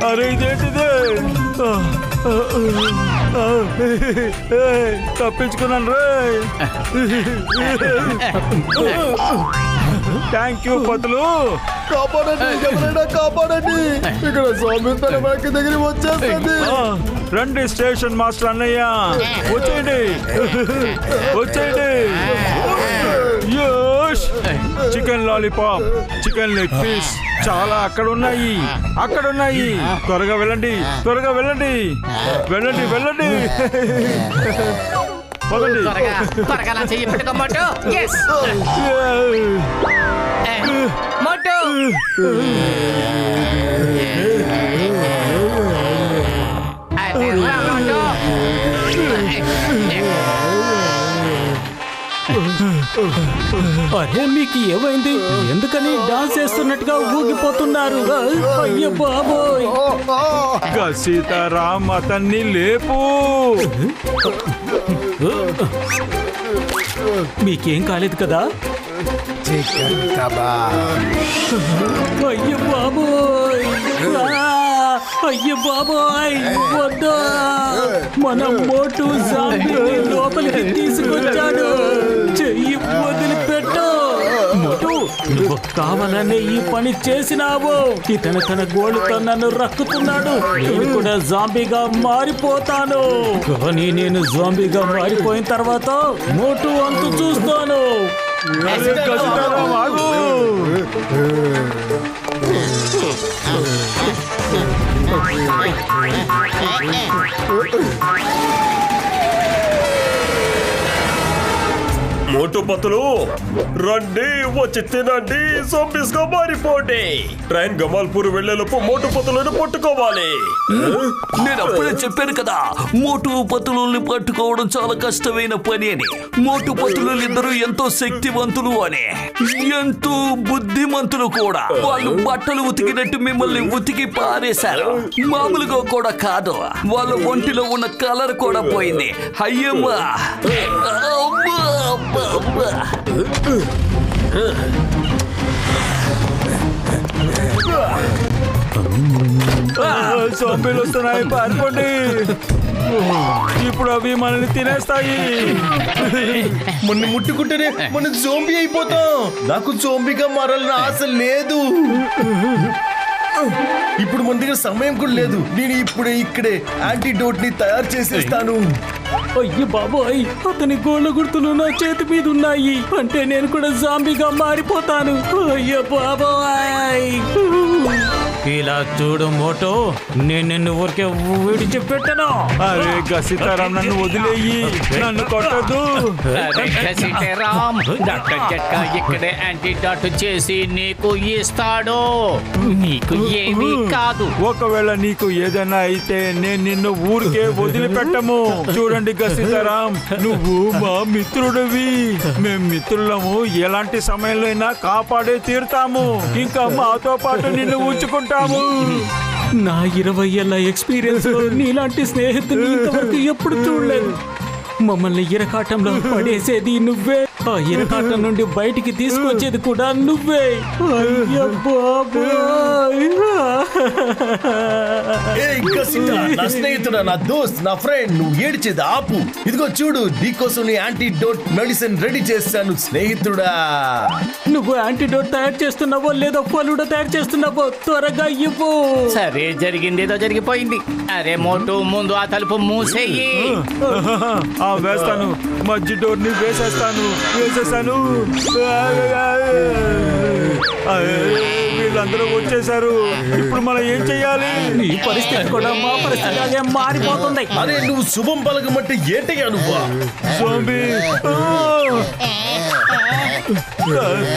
అరే ఇదేంటిదే? తప్పించుకున్నాను రే. థ్యాంక్ యూ పతులు. కాపాడండి, ఎవరైనా కాపాడండి, ఇక్కడ జోంబీస్ మనకి దగ్గర వచ్చేస్తుంది. రండి స్టేషన్ మాస్టర్ అన్నయ్య, వచ్చేయండి వచ్చేయండి. యోష్, chicken lollipop, chicken leg piece చాలా అక్కడ ఉన్నాయి. త్వరగా వెళ్ళండి, త్వరగా వెళ్ళండి, వెళ్ళండి వెళ్ళండి. పదండి. త్వరగా త్వరగా నా చెయ్యి పెట్టుకో మోటు. Yes. మోటు అరే రా మోటు. అరే మీకు ఏమైంది? ఎందుకని డాన్స్ చేస్తున్నట్టుగా ఊగిపోతున్నారు? అయ్యో బాబోయ్! సీతారాం అతన్ని లేపు. మీకేం కాలేదు కదా? Chicken kebab. అయ్యో బాబోయ్! అయ్యో బాబోయ్! వద్దా, మన మోటు జాంబీని లోపలికి తీసుకొచ్చాడు. చెయ్యి వదిలిపెట్టు. మోటు, నువ్వు కావాలనే ఈ పని చేసినావు. ఇతను తన గోళ్ళతో నన్ను రక్కుతున్నాడు. నేను కూడా జాంబీగా మారిపోతాను. కానీ నేను జాంబీగా మారిపోయిన తర్వాత మోటు అంతు చూస్తాను. సీతారాం ఆగు. మోటు పతులు రండి, వచ్చి తినండి, జోంబీస్ గా మారిపోండి. ట్రైన్ గమాల్పూర్ వెళ్లేలోపు మోటు పతులను పట్టుకోవాలి. నేను అప్పుడే చెప్పాను కదా, మోటు పతులని పట్టుకోవడం చాలా కష్టమైన పని అని. మోటు పతులు ఇద్దరు ఎంతో శక్తివంతులు అని, ఎంతో బుద్ధిమంతులు కూడా. వాళ్ళు బట్టలు ఉతికినట్టు మిమ్మల్ని ఉతికి పారేశారు. మామూలుగా కూడా కాదు, వాళ్ళ ఒంటిలో ఉన్న కలర్ కూడా పోయింది. అయ్యమ్మా, అమ్మా, అమ్మా, అమ్మా. జోంబీలు వస్తున్నాయి, పారిపోండి. ఇప్పుడు అవి మనల్ని తినేస్తాయి. మొన్న ముట్టుకుంటేనే మన జోంబీ అయిపోతాం. నాకు జోంబీగా మారాలని ఆశ లేదు. ఇప్పుడు మన దగ్గర సమయం కూడా లేదు. నేను ఇప్పుడే ఇక్కడే యాంటీడోట్ ని తయారు చేసేస్తాను. అయ్యో బాబోయ్! అతని గోళ్ళ గుర్తులు నా చేతి మీద ఉన్నాయి. అంటే నేను కూడా జాంబీగా మారిపోతాను. అయ్యో బాబోయ్! ఇలా చూడు మోటో, నేను నిన్ను ఊరికే విడిచిపెట్టను. అరే సీతారాం, నన్ను వదిలేయి, నన్ను కొట్టద్దు. సీతారాం, డాక్టర్ జట్కా ఇక్కడే యాంటీడాట్ చేసి నీకు ఇస్తాడు. నీకు ఏమీ కాదు. ఒకవేళ నీకు ఏదైనా అయితే నేను నిన్ను ఊరికే వదిలిపెట్టము. చూడండి సీతారాం, నువ్వు మా మిత్రుడివి. మేం మిత్రులము, ఎలాంటి సమయంలో అయినా కాపాడే తీరుతాము. ఇంకా మాతో పాటు నిన్ను ఉంచుకుంటాము. నా 20 ఏళ్ల ఎక్స్పీరియన్స్ లో నీలాంటి స్నేహితుని ఇంతవరకు ఎప్పుడు చూడలేదు. మమ్మల్ని ఇరకాటంలో పడేసేది నువ్వే, ఆ ఇరకాటం నుండి బయటికి తీసుకొచ్చేది కూడా నువ్వే. అయ్యో బాబోయ్! నా స్నేహితుడా, నా దోస్త్, నా ఫ్రెండ్, నువ్వు ఏడిచేది ఆపు. ఇదిగో చూడు, నీకోసం నీ యాంటీడోట్ మెడిసిన్ రెడీ చేశాను స్నేహితుడా. నువ్వు యాంటీడోట్ తయారు చేస్తున్నావో లేదో ఫలుడా తయారు చేస్తున్నావో త్వరగా ఇవ్వు. సరే, జరిగింది ఏదో జరిగిపోయింది. అరే మోటు, ముందు ఆ తలుపు మూసేయి. వేస్తాను, మధ్య డోర్ ని వేసేస్తాను. వీళ్ళందరూ వచ్చేసారు. ఇప్పుడు మనం ఏం చెయ్యాలి? నీ పరిస్థితి కూడా మా పరిస్థితి అదే మారిపోతుంది. అరే నువ్వు శుభం పలకమంటే ఏంటయ్యా నువ్వా? జోంబీ,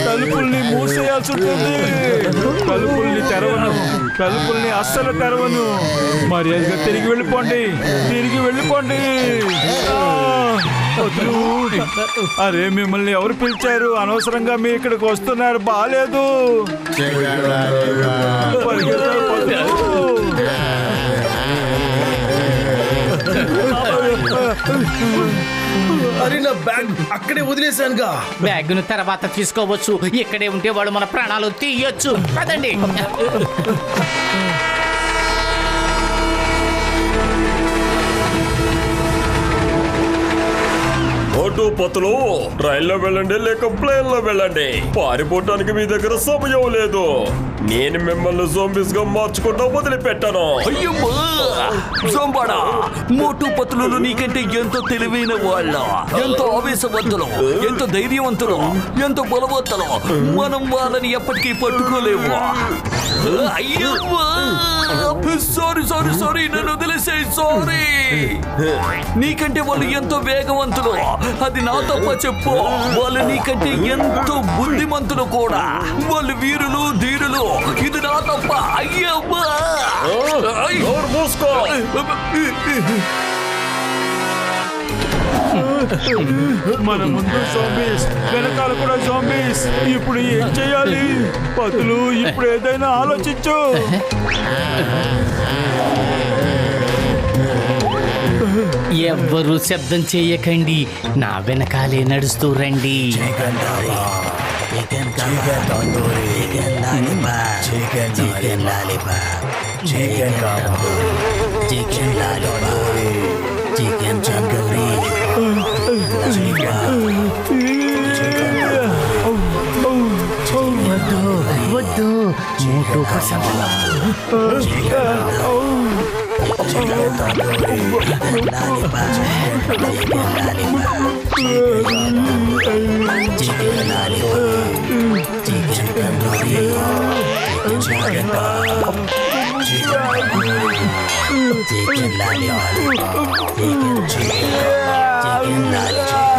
తలుపుల్ని మూసేయాల్సి ఉంటుంది. తలుపుల్ని తెరవను, తలుపుల్ని అస్సలు తెరవను. మర్యాదగా తిరిగి వెళ్ళిపోండి. అరే మిమ్మల్ని ఎవరు పిలిచారు? అనవసరంగా మీ ఇక్కడికి వస్తున్నారు, బాలేదు. అరే నా బ్యాగ్ అక్కడే వదిలేశానుగా. బ్యాగ్ను తర్వాత తీసుకోవచ్చు. ఇక్కడే ఉంటే వాడు మన ప్రాణాలు తీయొచ్చు. పదండి. మోటు పతులు ట్రైన్లో వెళ్ళండి లేక ప్లేన్ లో వెళ్ళండి. పారిపోవటానికి మీ దగ్గర సమయం లేదు. నేను మిమ్మల్ని జోంబీస్ గా మార్చుకుంటా వదిలిపెట్టాను. అయ్యమ్మా జోంబాడా, మోటు పతులు నీకంటే ఎంతో తెలివైన వాళ్ళ, ఎంతో ఆవేశవంతులు, ఎంతో ధైర్యవంతులు, ఎంతో బలవంతులు. మనం వాళ్ళని ఎప్పటికీ పట్టుకోలేము. అయ్యమ్మా సారీ సారీ సారీ, నన్ను వదిలేసేయ్. సారీ. నీకంటే వాళ్ళు ఎంతో వేగవంతులు, అది నా తప్ప చెప్పు. వాళ్ళు నీకంటే ఎంతో బుద్ధిమంతులు కూడా. వాళ్ళు వీరులు ధీరులు, ఇది నా తప్ప. అయ్యమ్మా మన ముందు జోంబీస్, వెనకాల కూడా జోంబీస్. ఇప్పుడు ఏం చేయాలి? పతులు ఇప్పుడు ఏదైనా ఆలోచించు. ఎవ్వరూ శబ్దం చేయకండి, నా వెనకాలే నడుస్తూ రండి. వద్దు, మోటు ప్రశాంతంగా.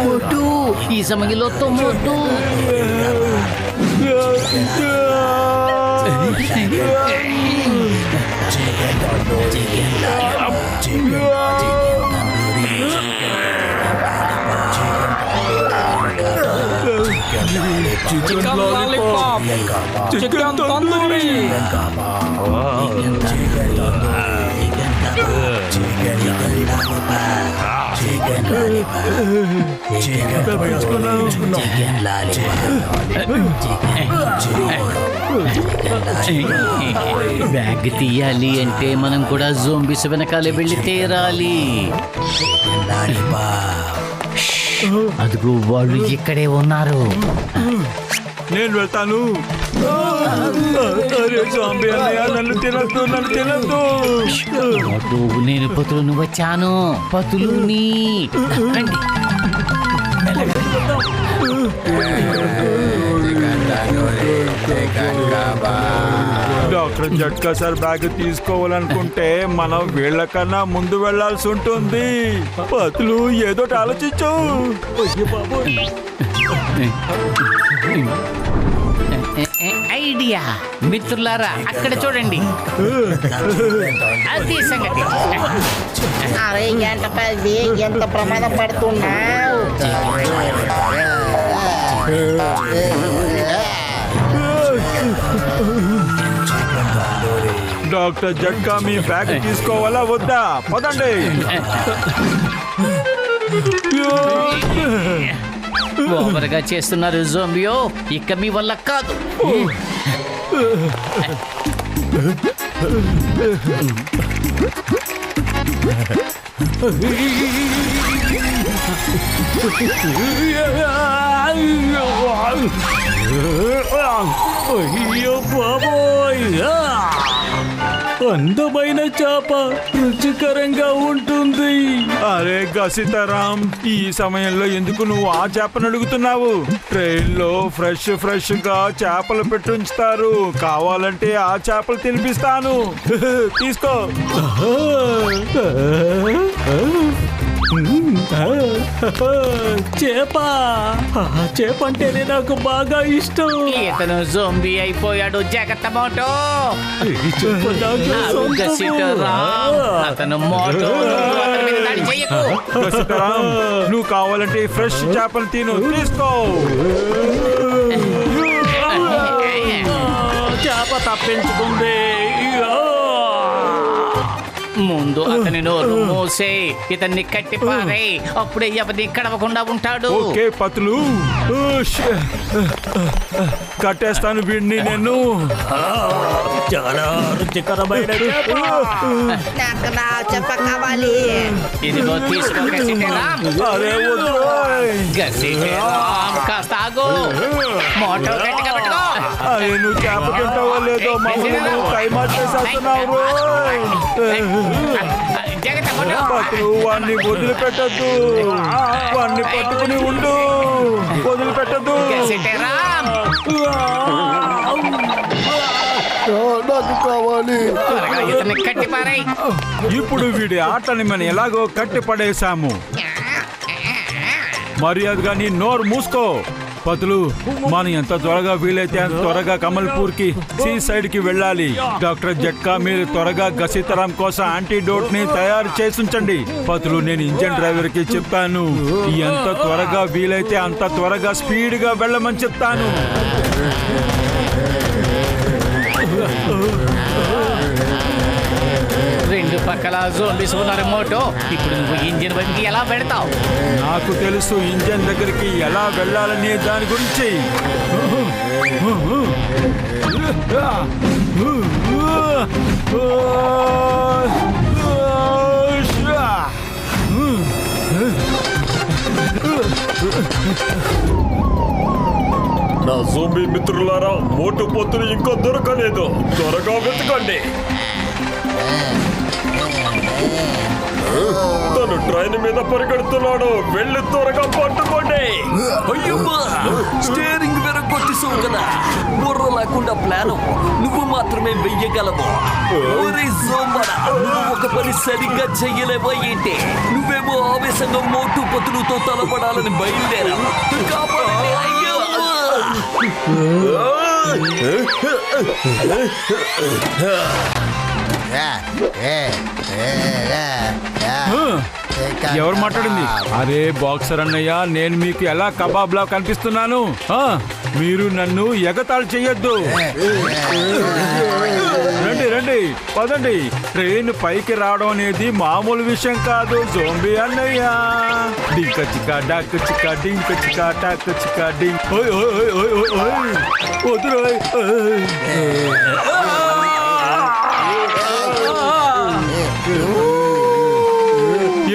మోటు ఈ సమయంలో మోటు బ్యాగ్ తీయాలి అంటే మనం కూడా జోంబీస్ వెనకాలే వెళ్ళి తీరాలి. అదిగో వాళ్ళు ఇక్కడే ఉన్నారు. నేను వెళ్తాను. అరే జాంబీ అన్నయ్య, నన్ను తినద్దు, నన్ను తినద్దు. నేను పతులుని వచ్చాను. పతులుని రండి. డాక్టర్ జట్కా సార్ బ్యాగ్ తీసుకోవాలనుకుంటే మనం వీళ్ళకన్నా ముందు వెళ్లాల్సి ఉంటుంది. పతులు ఏదో ఆలోచించు. ఐడియా మిత్రులారా, అక్కడ చూడండి. అది సంగతి. అరే ఎంత ప్రమాదం పడుతున్నావు. డాక్టర్ జట్కా మీ బ్యాగ్ తీసుకోవాలా వద్దా? పదండి. ఓవర్గా చేస్తున్నారు జోంబియో, ఇక మీ వల్ల కాదు. అయ్యో బాబోయ్, అందమైన చేప రుచికరంగా ఉంటుంది. అరే గసితారాం, ఈ సమయంలో ఎందుకు నువ్వు ఆ చేపను అడుగుతున్నావు? ట్రైన్లో ఫ్రెష్ గా చేపలు పెట్టుంచుతారు. కావాలంటే ఆ చేపలు తినిపిస్తాను. తీసుకో. చేప అంటేనే నాకు బాగా ఇష్టం. ఇతను జోంబీ అయిపోయాడు, జాగ్రత్త మోటో. అతను మోటో, నువ్వు కావాలంటే ఫ్రెష్ చేపలు తిను. తీసుకో. చేప తప్పించుకుంది. ముందు అతని నోరు మూసే, ఇతన్ని కట్టి పారే, అప్పుడే ఎవరిని కడవకుండా ఉంటాడు. ఓకే పతులు, కట్టేస్తాను వీడిని నేను. చాలా రుచికరమైన నాకు నా చెప్ప కావాలి. ఇదిగో తీసుకో గసిటేరామ్. అరే వద్దు. గసిటేరామ్ కాస్త ఆగు. మోటో గట్టిగా పట్టుకో. అరే నువ్వు చేప తింటావో లేదో మమ్మల్ని నువ్వు కై మార్చేసేస్తున్నావు. జాగ్రత్త పట్టుకో. పతులు వాడిని వదిలిపెట్టద్దు, వాడిని పట్టుకుని ఉండు, వదిలిపెట్టద్దు. గసిటేరామ్ నాకు కావాలి. త్వరగా ఇతన్ని కట్టి పారే. ఇప్పుడు వీడి ఆటని మనం ఎలాగో కట్టి పడేశాము. మర్యాదగా నీ నోరు మూసుకో. పతులు, మనం ఎంత త్వరగా వీలైతే అంత త్వరగా కమల్పూర్ కి సీ సైడ్ కి వెళ్ళాలి. డాక్టర్ జట్కా, మీరు త్వరగా గసితరాం కోసం యాంటీడోట్ ని తయారు చేసి ఉంచండి. పతులు, నేను ఇంజన్ డ్రైవర్ కి చెప్పాను, ఎంత త్వరగా వీలైతే అంత త్వరగా స్పీడ్ గా వెళ్ళమని చెప్తాను. రెండు పక్కల జోంబీస్ ఉన్నారు మోటో. ఇప్పుడు నువ్వు ఇంజిన్ వైపుకి ఎలా పెడతావు? నాకు తెలుసు ఇంజన్ దగ్గరికి ఎలా వెళ్ళాలనే దాని గురించి. నా జోంబీ మిత్రులారా, మోటు పొత్తులు ఇంకా దొరకలేదు. త్వరగా వెతకండి. తను ట్రైన్ మీద పరిగెడుతున్నాడు. వెళ్ళి త్వరగా పట్టుకోండి. అయ్యమ్మా, స్టీరింగ్ వెరగొట్టేసావు కదా. బుర్ర లేకుండా ప్లాను నువ్వు మాత్రమే వెయ్యగలవు. ఒరే జోంబరా, నువ్వు ఒక పని సరిగ్గా చెయ్యలేవో ఏంటి? నువ్వేమో ఆవేశంగా మోటు పొత్తులతో తలపడాలని బయలుదేరావు. కాపాడండి. అయ్యమ్మా, ఎవరు మాట్లాడింది? అరే బాక్సర్ అన్నయ్య, నేను మీకు ఎలా కబాబ్లా కనిపిస్తున్నాను? మీరు నన్ను ఎగతాళి చెయ్యొద్దు. రండి రండి, పదండి. ట్రైన్ పైకి రావడం అనేది మామూలు విషయం కాదు జోంబీ అన్నయ్య. డింక చిక్క డాక్ చిక్క డింక చిక్క డాక్ చిక్క డింక్. వదురోయ్.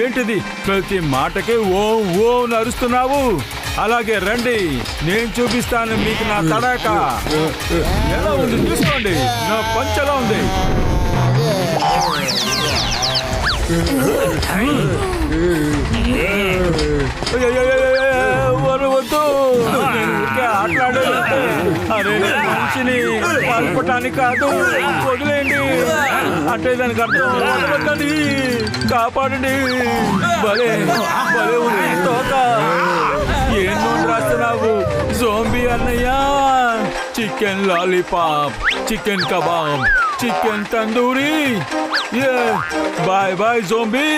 ఏంటిది? ప్రతి మాటకే ఓ ఓ నరుస్తున్నావు. అలాగే రండి, నేను చూపిస్తాను మీకు నా తడాక. ఎలా ఉంది చూసుకోండి, నా పంచలా ఉంది. వద్దు, ఆటలాడే. అరే మనిషిని పాల్పటానికి కాదు, వదిలేయండి. అంటే దానికి అర్థం వదలొద్దని. కాపాడండి. భలే భలే ఉంది తోక. ఏం నూనె రాస్తున్నావు జోంబీ అన్నయ్య? Chicken lollipop, chicken kebab, chicken tandoori. Bye bye zombie.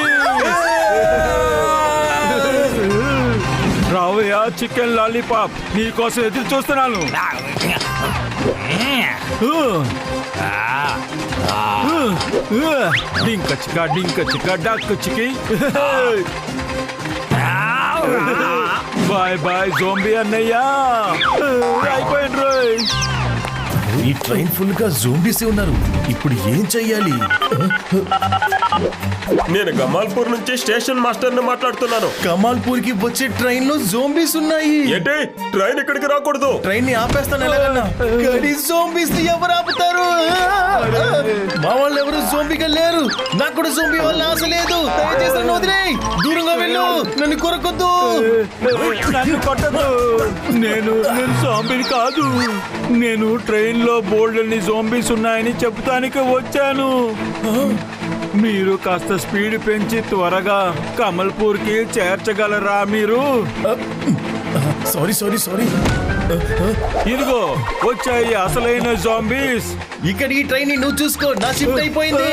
రావయ్యా చికెన్ లాలీపాప్, నీకోసం ఎదురు చూస్తున్నాను. డింక చిక్క డింక చిక్క డక్ చికి. బాయ్ బాయ్ జోంబీ అన్నయ్య. అయిపోయింది రోయ్. ఈ ట్రైన్ ఫుల్ గా జోంబీసే ఉన్నారు. ఇప్పుడు ఏం చెయ్యాలి? నేను గమాల్పూర్ నుంచి స్టేషన్ మాస్టర్ ని మాట్లాడుతున్నాను. కమాల్పూర్ కి వచ్చే ట్రైన్ లో జోంబీస్ ఉన్నాయి. ఏంటి? ట్రైన్ ఇక్కడికి రాకూడదు. ట్రైన్ ని ఆపేస్తాను ఎలాగన్నా, కానీ జోంబీస్ ని ఎవరు ఆపుతారు? మా వాళ్ళు ఎవరు జోంబీగా లేరు. నాకు కూడా జోంబీ వల్ల ఆశ లేదు. దయచేసి నన్ను వదిలేయ్. దూరంగా వెళ్ళు, నన్ను కొరకొద్దు. నన్ను కొట్టదు. నేను జోంబీని కాదు. నేను ట్రైన్ లో బోల్డెన్ని జోంబీస్ ఉన్నాయని చెప్తానికి వచ్చాను. మీరు కాస్త స్పీడ్ పెంచి త్వరగా కమల్పూర్ కి చేర్చగలరా మీరు? Sorry sorry sorry. ఇదిగో వచ్చాయి అసలైన జోంబీస్. ఇక్కడ ఈ ట్రైన్ ని నువ్వు చూసుకో, నా షిఫ్ట్ అయిపోయింది.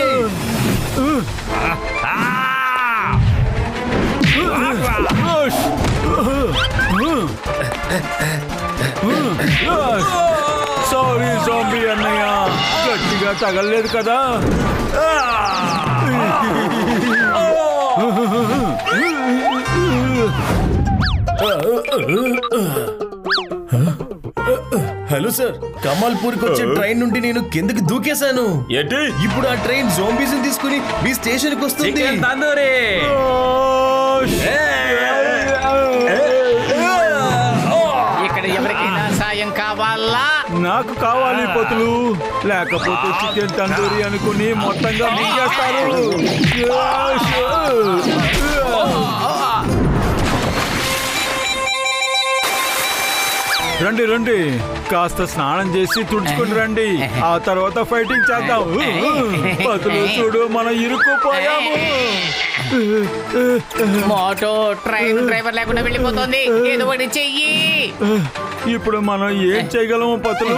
సారీ జోంబీ అన్నయ్య, గట్టిగా తగలలేదు కదా. హలో సార్, కమాల్పూర్కి వచ్చే ట్రైన్ నుండి నేను కిందకి దూకేశాను. ఏంటి? ఇప్పుడు ఆ ట్రైన్ జోంబీస్ తీసుకుని మీ స్టేషన్ కి వస్తుంది. చికెన్ తందూరి. ఇక్కడ ఎవరికైనా సాయం కావాలా? నాకు కావాలి పొతులు, లేకపోతే చికెన్ తందూరి అనుకుని మొత్తంగా మింగేస్తారు. రండి రండి, కాస్త స్నానం చేసి తుడుచుకుని రండి, ఆ తర్వాత ఫైటింగ్ చేద్దాం. పతులు చూడు, మనం ఇరుక్కుపోయాము. మోటో ట్రైన్ డ్రైవర్ లేకుండా వెళ్ళిపోతుంది, ఏదో ఒకటి చెయ్యి. ఇప్పుడు మనం ఏం చేయగలము పతులు?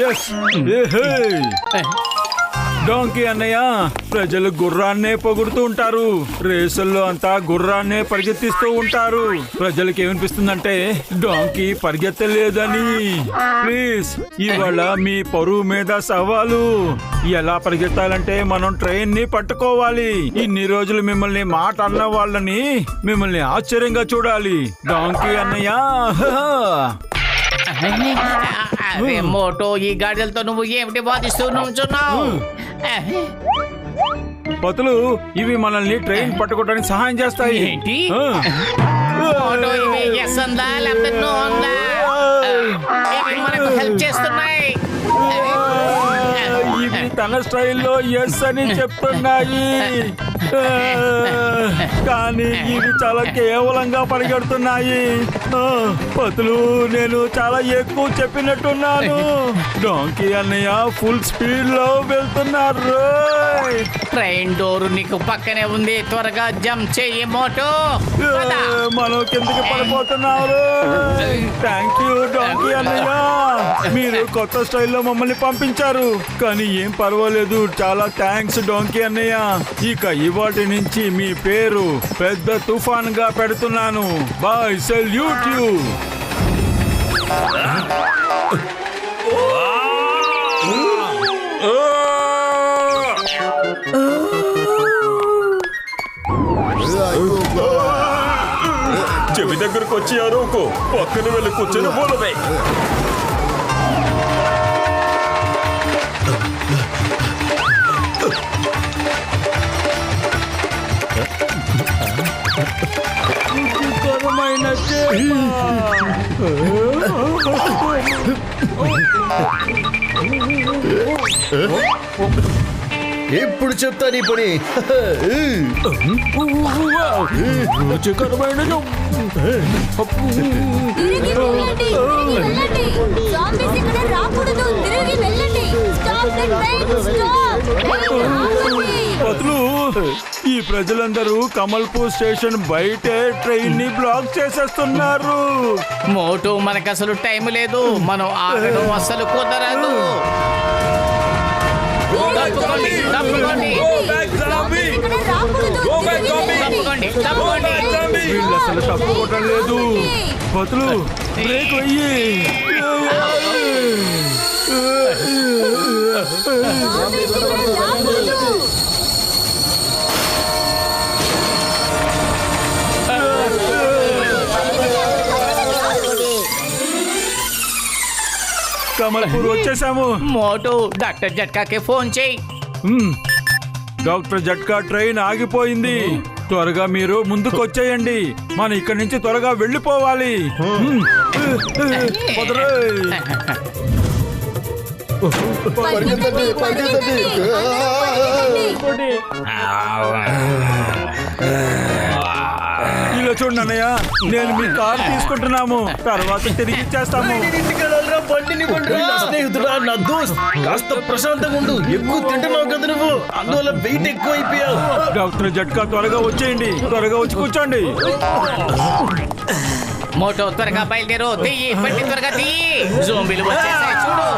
ఎస్, డాంకీ అన్నయ్య, ప్రజలు గుర్రాన్నే పొగుడుతూ ఉంటారు, రేసుల్లో అంతా గుర్రాన్నే పరిగెత్తిస్తూ ఉంటారు. ప్రజలకి ఏమనిపిస్తుందంటే డాంకీ పరిగెత్తలేదని. ప్లీజ్, ఇవాళ మీ పరువు మీద సవాలు. ఎలా పరిగెత్తాలంటే మనం ట్రైన్ ని పట్టుకోవాలి. ఇన్ని రోజులు మిమ్మల్ని మాట అన్న వాళ్ళని మిమ్మల్ని ఆశ్చర్యంగా చూడాలి డాంకీ అన్నయ్య. మోటో, ఈ గాడిదలతో నువ్వు ఏమిటి వాదిస్తూ నుంచున్నావు? పతులు, ఇవి మనల్ని ట్రైన్ పట్టుకోవడానికి సహాయం చేస్తాయి. ఏంటి? మోటో, ఇవి ఎస్ అందా లేకపోతే నో అందా? ఇవి మనకు హెల్ప్ చేస్తున్నాయి. ఇవి తన స్టైల్లో ఎస్ అని చెప్తున్నాయి, కానీ ఇవి చాలా కేవలంగా పరిగెడుతున్నాయి. పతులు, నేను చాలా ఎక్కువ చెప్పినట్టున్నాను. డాంకీ అన్నయ్య ఫుల్ స్పీడ్ లో వెళ్తున్నారు. ట్రైన్ డోర్ నీకు పక్కనే ఉంది, త్వరగా జంప్ చెయ్యి మోటో. మనం కిందకి పడిపోతున్నారు. థ్యాంక్ యూ డాంకీ అన్నయ్య, మీరు కొత్త స్టైల్లో మమ్మల్ని పంపించారు, కానీ ఏం పర్వాలేదు. చాలా థ్యాంక్స్ డాంకీ అన్నయ్య. ఇక ఇవాటి నుంచి మీ పేరు పెద్ద తుఫాన్ గా పెడుతున్నాను. Bye, salute you. చెవి దగ్గరకు వచ్చి అరవకు, పక్కన వెళ్ళి కూర్చొని మూలమే. ఎప్పుడు చెప్తా నీ పని. పతులు, ఈ ప్రజలందరూ కమల్పూర్ స్టేషన్ బయటే ట్రైన్ ని బ్లాక్ చేసేస్తున్నారు. మోటో, మనకు అసలు టైం లేదు, మనం ఆగడం అసలు కుదరదు. తప్పుకోండి, తప్పుకోండి, తప్పుకోండి, తప్పుకోండి. వీళ్ళు అసలు తప్పుకోవటం లేదు. పతులు, బ్రేక్ వెయ్యి. కమల్పూర్ వచ్చేసాము. మోటో, డాక్టర్ జట్కాకి ఫోన్ చేయి. డాక్టర్ జట్కా, ట్రైన్ ఆగిపోయింది, త్వరగా మీరు ముందుకు వచ్చేయండి. మనం ఇక్కడి నుంచి త్వరగా వెళ్ళిపోవాలి. ఇలా చూడండి అన్నయ్య, నేను మీ కారు తీసుకుంటున్నాము, తర్వాత తిరిగి ఇచ్చేస్తాము. స్నేహితుడా, నా దోస్త్, కాస్త ప్రశాంతంగా ఉండు. ఎక్కువ తింటున్నావు కదా నువ్వు, అందువల్ల వెయిట్ ఎక్కువ అయిపోయావు. డాక్టర్ జట్కా, త్వరగా వచ్చేయండి, త్వరగా వచ్చి కూర్చోండి. మోటో, త్వరగా బయలుదేరు, తీయి బండి, త్వరగా తీయి. జోంబీలు వచ్చేసాయి చూడు.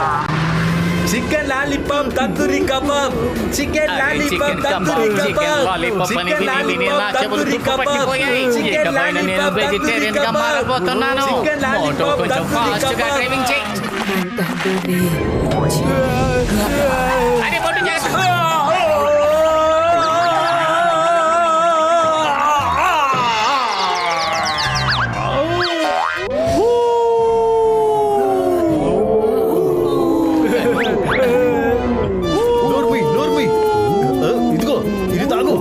Chicken lollipop tandoori kebab chicken lollipop tandoori kebab chicken lollipop tandoori kebab chicken lollipop tandoori kebab chicken lollipop tandoori kebab అరే మోటు జాగ్రత్త. నోర్మి ఇదిగో ఇది తాగు.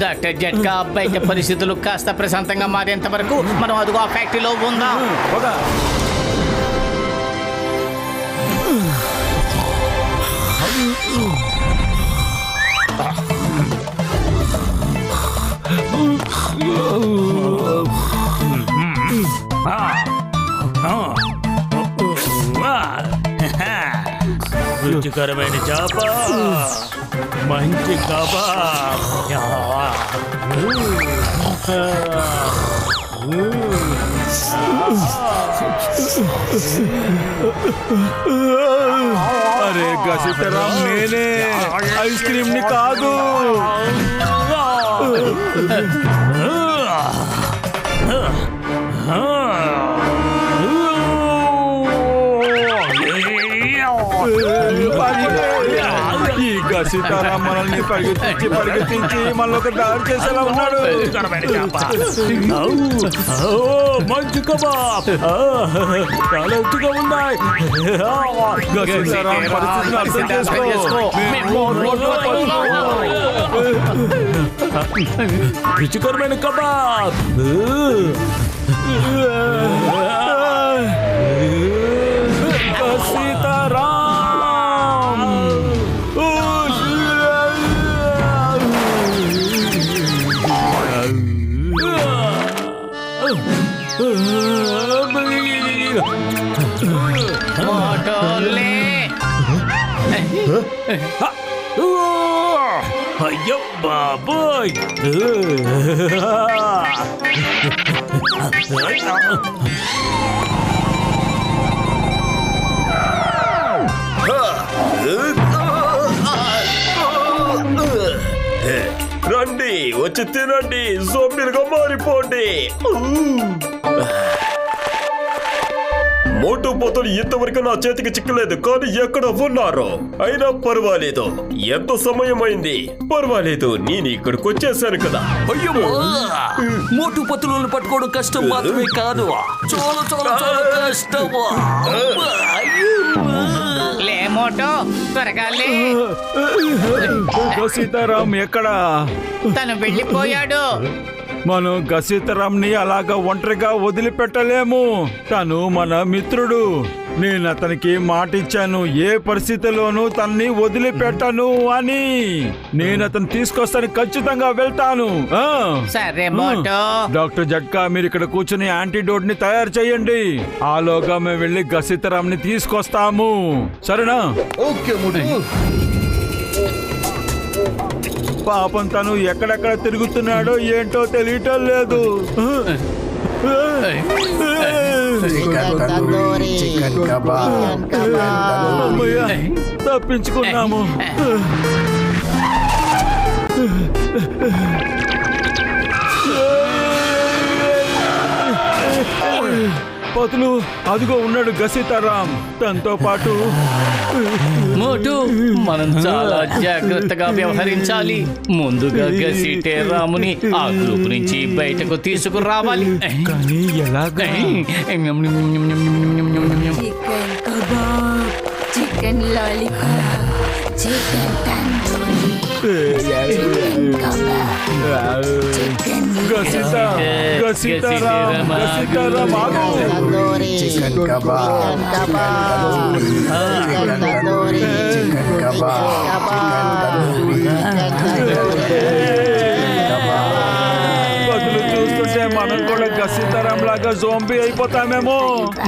డాక్టర్ జట్కా బయట పరిస్థితులు కాస్త ప్రశాంతంగా మారేంత వరకు మనం అదిగో ఆ ఫ్యాక్టరీలో ఉందాం. రుచికరమైన చేప, మంచి కబాబ్. అరే గసితరాం, నేనే ఐస్ క్రీమ్ ని కాదు. ఈ గసితరాం మనల్ని పరిగెత్తించి మనలోకి దాడి చేసేలా ఉన్నాడు. మంచి కబాబ్ చాలా రుచిగా ఉన్నాయి. గసితరాం పరిస్థితిని అర్థం చేసుకో. రుచికరమైన కబాబ్. మోటోలే. అయ్యో బాబోయ్. రండి, వచ్చి తినండి, జోంబీలుగా మారిపోండి. మోటు పోతులు ఇంతవరకు నా చేతికి చిక్కలేదు, కానీ ఎక్కడ ఉన్నారు? అయినా పర్వాలేదు, ఎంత సమయం అయింది? పర్వాలేదు, నేను ఇక్కడికి వచ్చేసాను కదా. అయ్యో మోటు పతులను పట్టుకోవడం కష్టం మాత్రమే కాదు, చాలా చాలా చాలా కష్టం. లే మోటో, త్వరగా లే. గసితరాం ఎక్కడా? తను వెళ్ళిపోయాడు. మనం గసితరాంని అలాగా ఒంటరిగా వదిలిపెట్టలేము. తను మన మిత్రుడు. నేను అతనికి మాట ఇచ్చాను, ఏ పరిస్థితిలోనూ తన్ని వదిలిపెట్టను అని. నేను అతను తీసుకొస్తాను, ఖచ్చితంగా వెళ్తాను. సరే మోటో. డాక్టర్ జట్కా, మీరు ఇక్కడ కూర్చుని యాంటీడోట్ ని తయారు చేయండి. ఆలోగా మేము వెళ్ళి గసితరాంని తీసుకొస్తాము, సరేనా? ఓకే మోటు. పాపం తను ఎక్కడెక్కడ తిరుగుతున్నాడో ఏంటో తెలియటం లేదు. చికెన్ కబాబ్ అమ్మయ్య, తప్పించుకున్నాము. పతులు, అదిగో ఉన్నాడు గసితరాం. తనతో పాటు మోటు, మనం చాలా జాగ్రత్తగా వ్యవహరించాలి. ముందుగా గసిటే రాముని ఆ గ్రూప్ నుంచి బయటకు తీసుకురావాలి. కానీ ఎలాగా? Chicken kebab, chicken lollipop, chicken tandoori, chicken kebab, chicken Ghasitaram, Ghasitaram ఆగు. Tandoori chicken kebab chicken tandoori chicken kebab బదులు చూస్తుంటే మనం కూడా గసితరాం లాగా జోంబీ అయిపోతామేమో.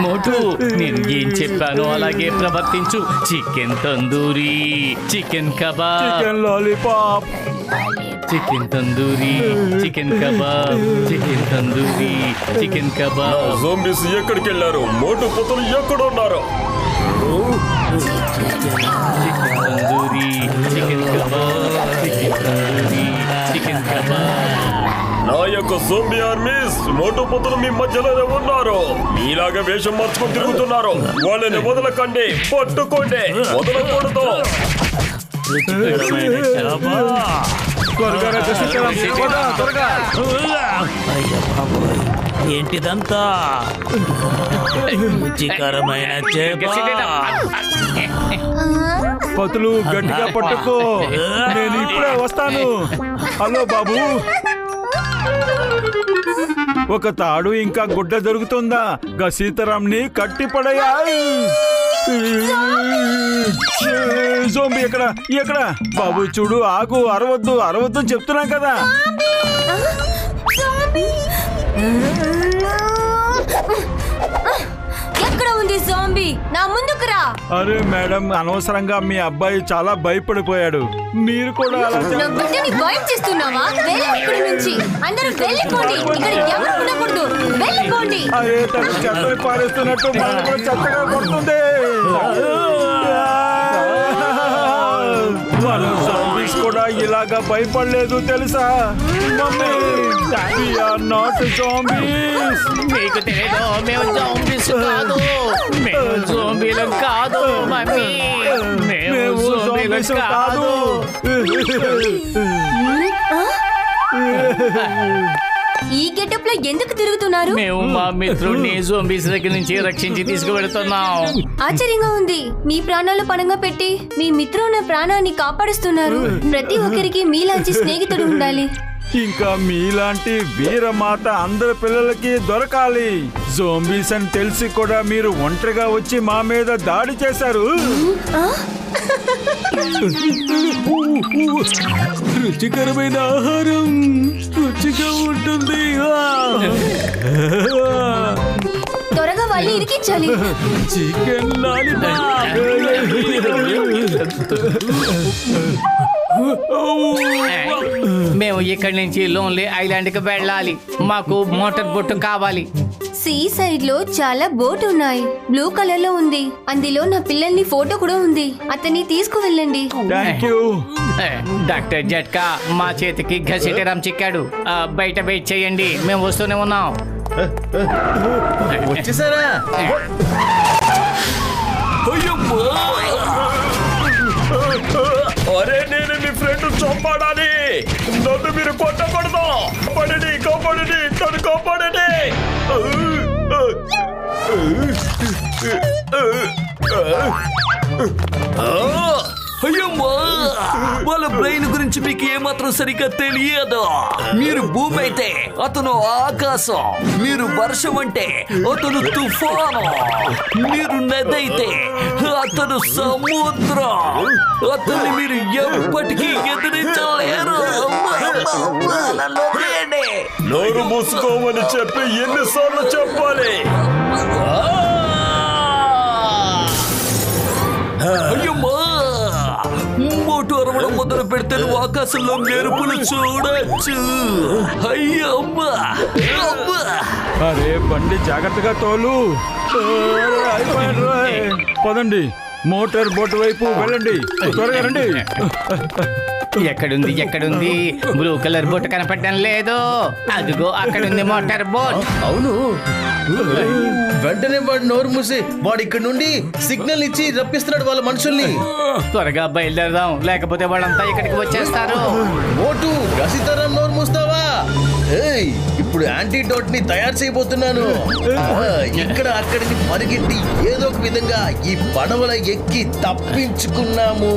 మోటు, నేను ఏం చెప్పానో అలాగే ప్రవర్తించు. Chicken tandoori, chicken kebab, chicken lollipop. Chicken tandoori chicken kebab chicken tandoori chicken kebab zombies ఎక్కడికి వెళ్ళారు? మోటు పొతులు ఎక్కడ ఉన్నారు? Chicken tandoori chicken kebab chicken tandoori chicken kebab నా యొక్క జోంబీ ఆర్మీస్ మోటు పొతులు మీ మధ్యలోనే ఉన్నారు. మీలాగా వేషం మార్చుకుని తిరుగుతున్నారు. వాళ్ళని వదలకండి, పట్టుకోండి, వదలకూడదు. ఏంటిదంతా రుచికరమైన చేప. పతులు గట్టిగా పట్టుకో, నేను ఇప్పుడే వస్తాను. హలో బాబు, ఒక తాడు ఇంకా గుడ్డ దొరుకుతుందా? సీతారాంని కట్టి పడయా. జోంబీ ఎక్కడ ఎక్కడ? బాబు చూడు, ఆగు, అరవద్దు అరవద్దు చెప్తున్నా కదా. ఎక్కడ ఉంది జోంబీ? నా ముందుకు రా. అరే మేడం, అనవసరంగా మీ అబ్బాయి చాలా భయపడిపోయాడు. మీరు కూడా అలా నా బిడ్డని భయం చేస్తున్నావా? వెళ్ళి ఇక్కడి నుంచి. అందరూ వెళ్ళిపోండి. ఇక్కడ ఎవరు ఉండకూడదు. వెళ్ళిపోండి. అరే తను చెత్తని పారేస్తున్నట్టు మనం కూడా చెత్తగా కొడుతుంది. మన జోంబీస్ కూడా ఇలాగా భయపడలేదు తెలుసా? Mummy, we are not zombies. మీకు తెలియదు, మేము జోంబీస్ కాదు. మేము జోంబీలం కాదు మమ్మీ. మేము జోంబీలం కాదు. ఈ గెటప్ లో ఎందుకు తిరుగుతున్నారు? మేము మా మిత్రుడిని జోంబీస్ దగ్గర నుంచి రక్షించి తీసుకువెళ్తున్నాం. ఆశ్చర్యంగా ఉంది. మీ ప్రాణాలు పణంగా పెట్టి మీ మిత్రుల ప్రాణాన్ని కాపాడుస్తున్నారు. ప్రతి ఒక్కరికి మీలాంటి స్నేహితుడు ఉండాలి. ఇంకా మీలాంటి వీరమాత అందరి పిల్లలకి దొరకాలి. జోంబీస్ అని తెలిసి కూడా మీరు ఒంటరిగా వచ్చి మా మీద దాడి చేశారు. రుచికరమైన ఆహారం రుచిగా ఉంటుంది. త్వరగా వాళ్ళు ఇరికించాలి. Chicken lollipop. మేము ఇక్కడి నుంచి లోన్లీ ఐలాండ్ కి వెళ్ళాలి. మాకు మోటార్ బోట్ కావాలి. సీ సైడ్ లో చాలా బోట్ ఉన్నాయి. బ్లూ కలర్ లో ఉంది. అందులో నా పిల్లల్ని ఫోటో కూడా ఉంది. అతన్ని తీసుకువెళ్ళండి. డాక్టర్ జట్కా, మా చేతికి ఘసిటరాం చిక్కాడు. బయట వెయిట్ చేయండి, మేము వస్తూనే ఉన్నాం. వచ్చేసారా? అరే నేను మీ ఫ్రెండ్ చంపాడాలి. నన్ను మీరు కొట్టకూడదు. కాపాడండి, కాపాడండి, నన్ను కాపాడండి. అయ్యమ్మా, వాళ్ళ బ్రెయిన్ గురించి మీకు ఏమాత్రం సరిగ్గా తెలియదు. మీరు భూమి అయితే అతను ఆకాశం, మీరు వర్షం అంటే అతను తుఫాను, మీరు నది అయితే అతను సముద్రం. అతన్ని మీరు ఎప్పటికీ ఎదిరించలేరు. నోరు మూసుకోమని చెప్పి ఎన్నిసార్లు చెప్పాలి? అయ్యమ్మా, మోటు అరవడం మొదలు పెడితే నువ్వు ఆకాశంలో మెరుపులు చూడొచ్చు. అయ్యమ్మా, అరే బండి జాగ్రత్తగా తోలు. పదండి, మోటార్ బోట్ వైపు వెళ్ళండి. త్వరగా రండి. ఎక్కడుంది ఎక్కడుంది? బ్లూ కలర్ బోట్ కనపడడం లేదు. అదిగో అక్కడుంది మోటార్ బోట్. అవును, వెంటనే వాడు నోరు మూసి వాడు ఇక్కడ నుండి సిగ్నల్ ఇచ్చి రప్పిస్తున్నాడు వాళ్ళ మనుషుల్ని. త్వరగా బయలుదేరదాం, లేకపోతే వాళ్ళంతా ఇక్కడికి వచ్చేస్తారు. మోటు, సీతారాం నోరు మూస్తావా? ఏయ్, ఇప్పుడు యాంటీడోట్ ని తయారు చేయబోతున్నాను. ఇక్కడ అక్కడికి పరిగెట్టి ఏదో ఒక విధంగా ఈ పడవల ఎక్కి తప్పించుకున్నాము.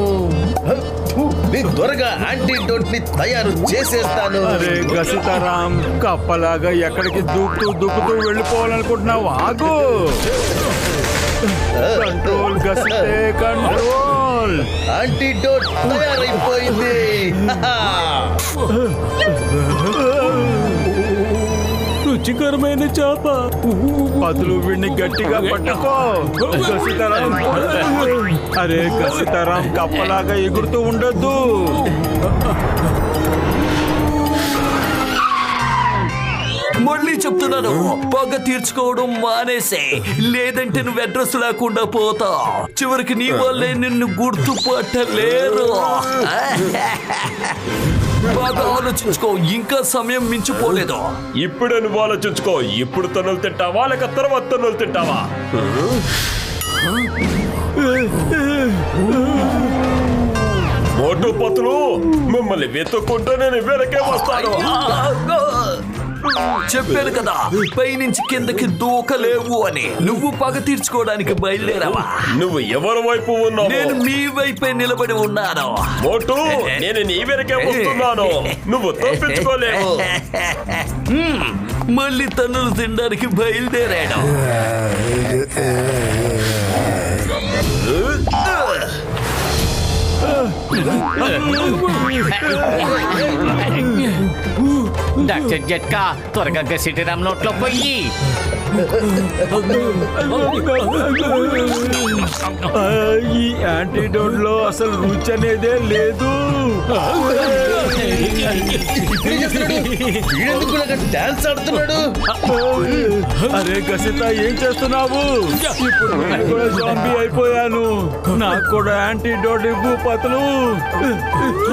నేను త్వరగా యాంటీడోట్ ని తయారు చేసేస్తాను. అరే సీతారాం, కప్పలాగా ఎక్కడికి దూకుతూ వెళ్ళిపోవాలనుకుంటున్నావు? ఆగు. Control గసితే control. యాంటీడోట్ తయారైపోయింది. రుచికరమైన చేప. పదులు వీడిని గట్టిగా పట్టుకో. సీతారాం, అరే సీతారాం, కప్పలాగా ఎగురుతూ ఉండొద్దు. మళ్ళీ చెప్తున్నాను, పగ తీర్చుకోవడం మానేసే, లేదంటే నువ్వు అడ్రస్ లేకుండా పోతావు. చివరికి నీ వల్లే నిన్ను గుర్తుపట్టలేరు. బాగా ఆలోచించుకో, ఇంకా సమయం మించిపోలేదు. ఇప్పుడే నువ్వు ఆలోచించుకో. ఇప్పుడు తన్నులు తింటావా లేక తర్వాత తన్నులు తింటావా? మోటు పతులు, మిమ్మల్ని వెతుక్కుంటూ నేను వెనకే వస్తాను. చెప్పాను కదా, పైనుంచి కిందకి దూకలేవు అని. నువ్వు పగ తీర్చుకోవడానికి బయలుదేరావా? నువ్వు ఎవరి వైపు ఉన్నావు? నేను మీ వైపే నిలబడి ఉన్నాను. మోటు, నేను నీ వెనకే వస్తున్నాను. నువ్వు తప్పించుకోలేవు. మళ్ళీ తన్నులు తినడానికి బయలుదేరాడు. డాక్టర్ జట్కా, త్వరగా గసిటిరామ్ నోట్లో పోయి. ఈ యాంటీడోట్ లో అసలు రుచి అనేదే లేదు. డాన్స్ ఆడుతున్నాడు. అరే గసిత, ఏం చేస్తున్నావు? ఇప్పుడు నేను కూడా జాంబీ అయిపోయాను. నాకు కూడా యాంటీడోట్ ఇవ్వు పతులు.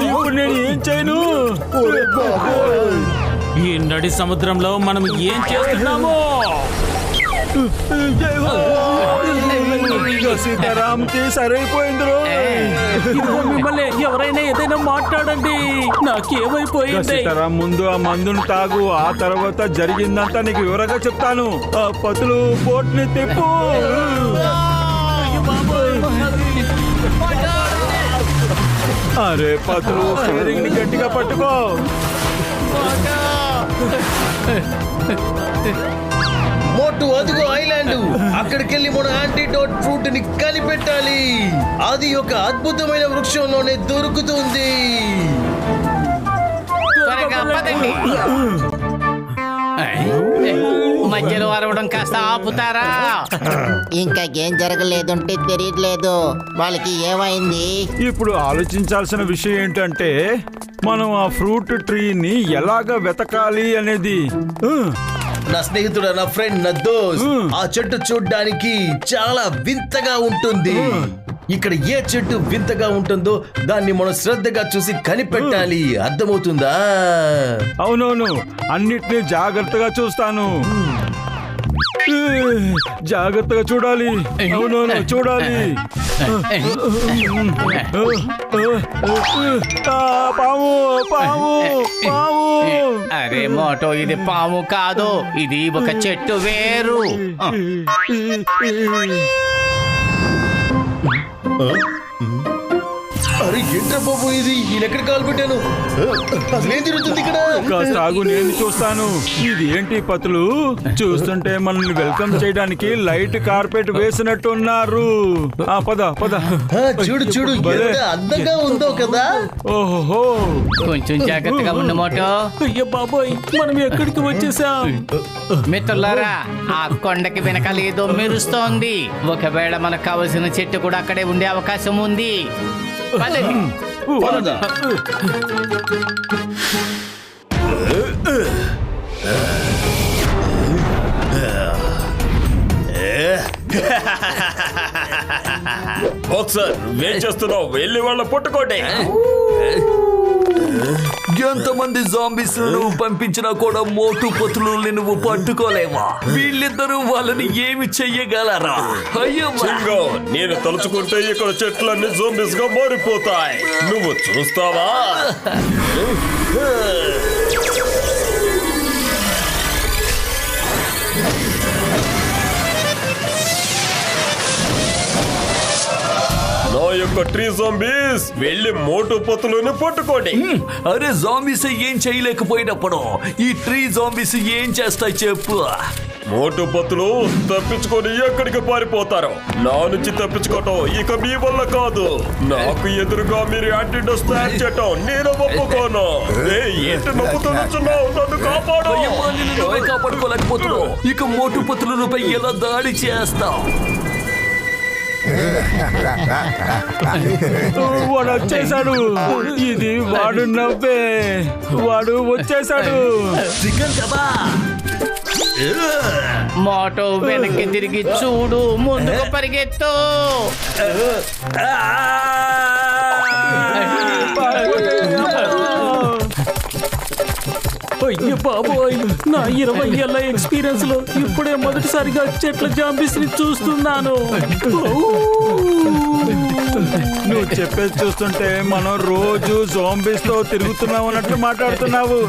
ఇప్పుడు నేను ఏం చేయను? ఈ నడి సముద్రంలో మనం ఏం చేస్తున్నాము? సీతారాంకి సరైపోయింది. మిమ్మల్ని ఎవరైనా ఏదైనా మాట్లాడండి. నాకేమైపోయింది? సీతారాం, ముందు ఆ మందును తాగు, ఆ తర్వాత జరిగిందంతా నీకు వివరంగా చెప్తాను. ఆ పతులు బోట్ ని తిప్పు. అరే పతులు, స్టీరింగ్ ని గట్టిగా పట్టుకో. మోటు, అదిగో ఐలాండ్. అక్కడికెళ్ళి మన యాంటీడోట్ ఫ్రూట్ ని కనిపెట్టాలి. అది ఒక అద్భుతమైన వృక్షంలోనే దొరుకుతుంది. త్వరగా పదండి. మధ్యలో అరవడం కాస్త ఆపుతారా? ఇంకా ఏం జరగలేదుంటే తెలియట్లేదు. వాళ్ళకి ఏమైంది? ఇప్పుడు ఆలోచించాల్సిన విషయం ఏంటంటే, మనం ఆ ఫ్రూట్ ట్రీని ఎలాగ వెతకాలి అనేది. నా స్నేహితుడు, నా ఫ్రెండ్, నా దోస్త్, ఆ చెట్టు చూడ్డానికి చాలా వింతగా ఉంటుంది. ఇక్కడ ఏ చెట్టు వింతగా ఉంటుందో దాన్ని మనం శ్రద్ధగా చూసి కనిపెట్టాలి. అర్థమవుతుందా? అవునవును, అన్నిటినీ జాగ్రత్తగా చూస్తాను. జాగ్రత్తగా చూడాలి. అవునవును, చూడాలి. పాము, పాము, పాము. అరే మోటో, ఇది పాము కాదు, ఇది ఒక చెట్టు వేరు. అరే ఏంట్రా బాబు ఇది? ఈయన ఎక్కడ కాలు పెట్టాను? అసలేం జరుగుతుంది ఇక్కడ? కాస్త ఆగు, నేను చూస్తాను. ఇది ఏంటి పతులు? చూస్తుంటే మనల్ని వెల్కమ్ చేయడానికి లైట్ కార్పెట్ వేసినట్టున్నారు. పద పద. చూడు చూడు, ఎంత అందంగా ఉందో కదా. ఓహో, కొంచెం జాగ్రత్తగా ఉండు మోటో. అయ్యో బాబోయ్, మనం ఎక్కడికి వచ్చేసాం? మిత్రులారా, ఆ కొండకి వెనకాల ఏదో మెరుస్తోంది. ఒకవేళ మనకు కావలసిన చెట్టు కూడా అక్కడే ఉండే అవకాశం ఉంది. పదండి. ఒకసారి నువ్వేం చేస్తున్నావు? వెళ్ళి వాళ్ళ పట్టుకోండి. ఎంతమంది జాంబీస్ నువ్వు పంపించినా కూడా మోటు పతులు నువ్వు పట్టుకోలేవా? వీళ్ళిద్దరూ వాళ్ళని ఏమి చెయ్యగలరా? అయ్యో, నేను తలుచుకుంటే ఇక్కడ చెట్లన్నీ జాంబీస్ గా మారిపోతాయి. నువ్వు చూస్తావా? నా యొక్క ట్రీ జాంబీస్, వెళ్ళి మోటు పతులను పట్టుకోండి. అరే, జాంబీస్ ఏం చేయలేకపోయినప్పుడు ఈ ట్రీ జాంబీస్ ఏం చేస్తాయి చెప్పు? మోటు పతులు తప్పించుకొని ఎక్కడికి పారిపోతారు. నా నుంచి తప్పించుకోవటం ఇక మీ వల్ల కాదు. నాకు ఎదురుగా మీరు యాంటీడోస్ తయారు చేయటం నేను ఒప్పుకోను. ఏంటి నవ్వుతున్నావు? నన్ను కాపాడు. నువ్వే కాపాడుకోలేకపోతున్నావు. ఇక మోటు పతులపై ఎలా దాడి చేస్తావు? వాడు వచ్చేసాడు. ఇది వాడు నవ్వే. వాడు వచ్చేసాడు. Chicken kebab. మోటో వెనక్కి తిరిగి చూడు, ముందుకు పరిగెత్తు. అయ్యో బాబోయ్, నా 20 ఏళ్ల ఎక్స్పీరియన్స్ లో ఇప్పుడే మొదటిసారిగా చెట్ల జాంబీస్ ని చూస్తున్నాను. నువ్వు చెప్పేది చూస్తుంటే మనం రోజు జోంబీస్ తో తిరుగుతున్నావు అన్నట్లు మాట్లాడుతున్నావు.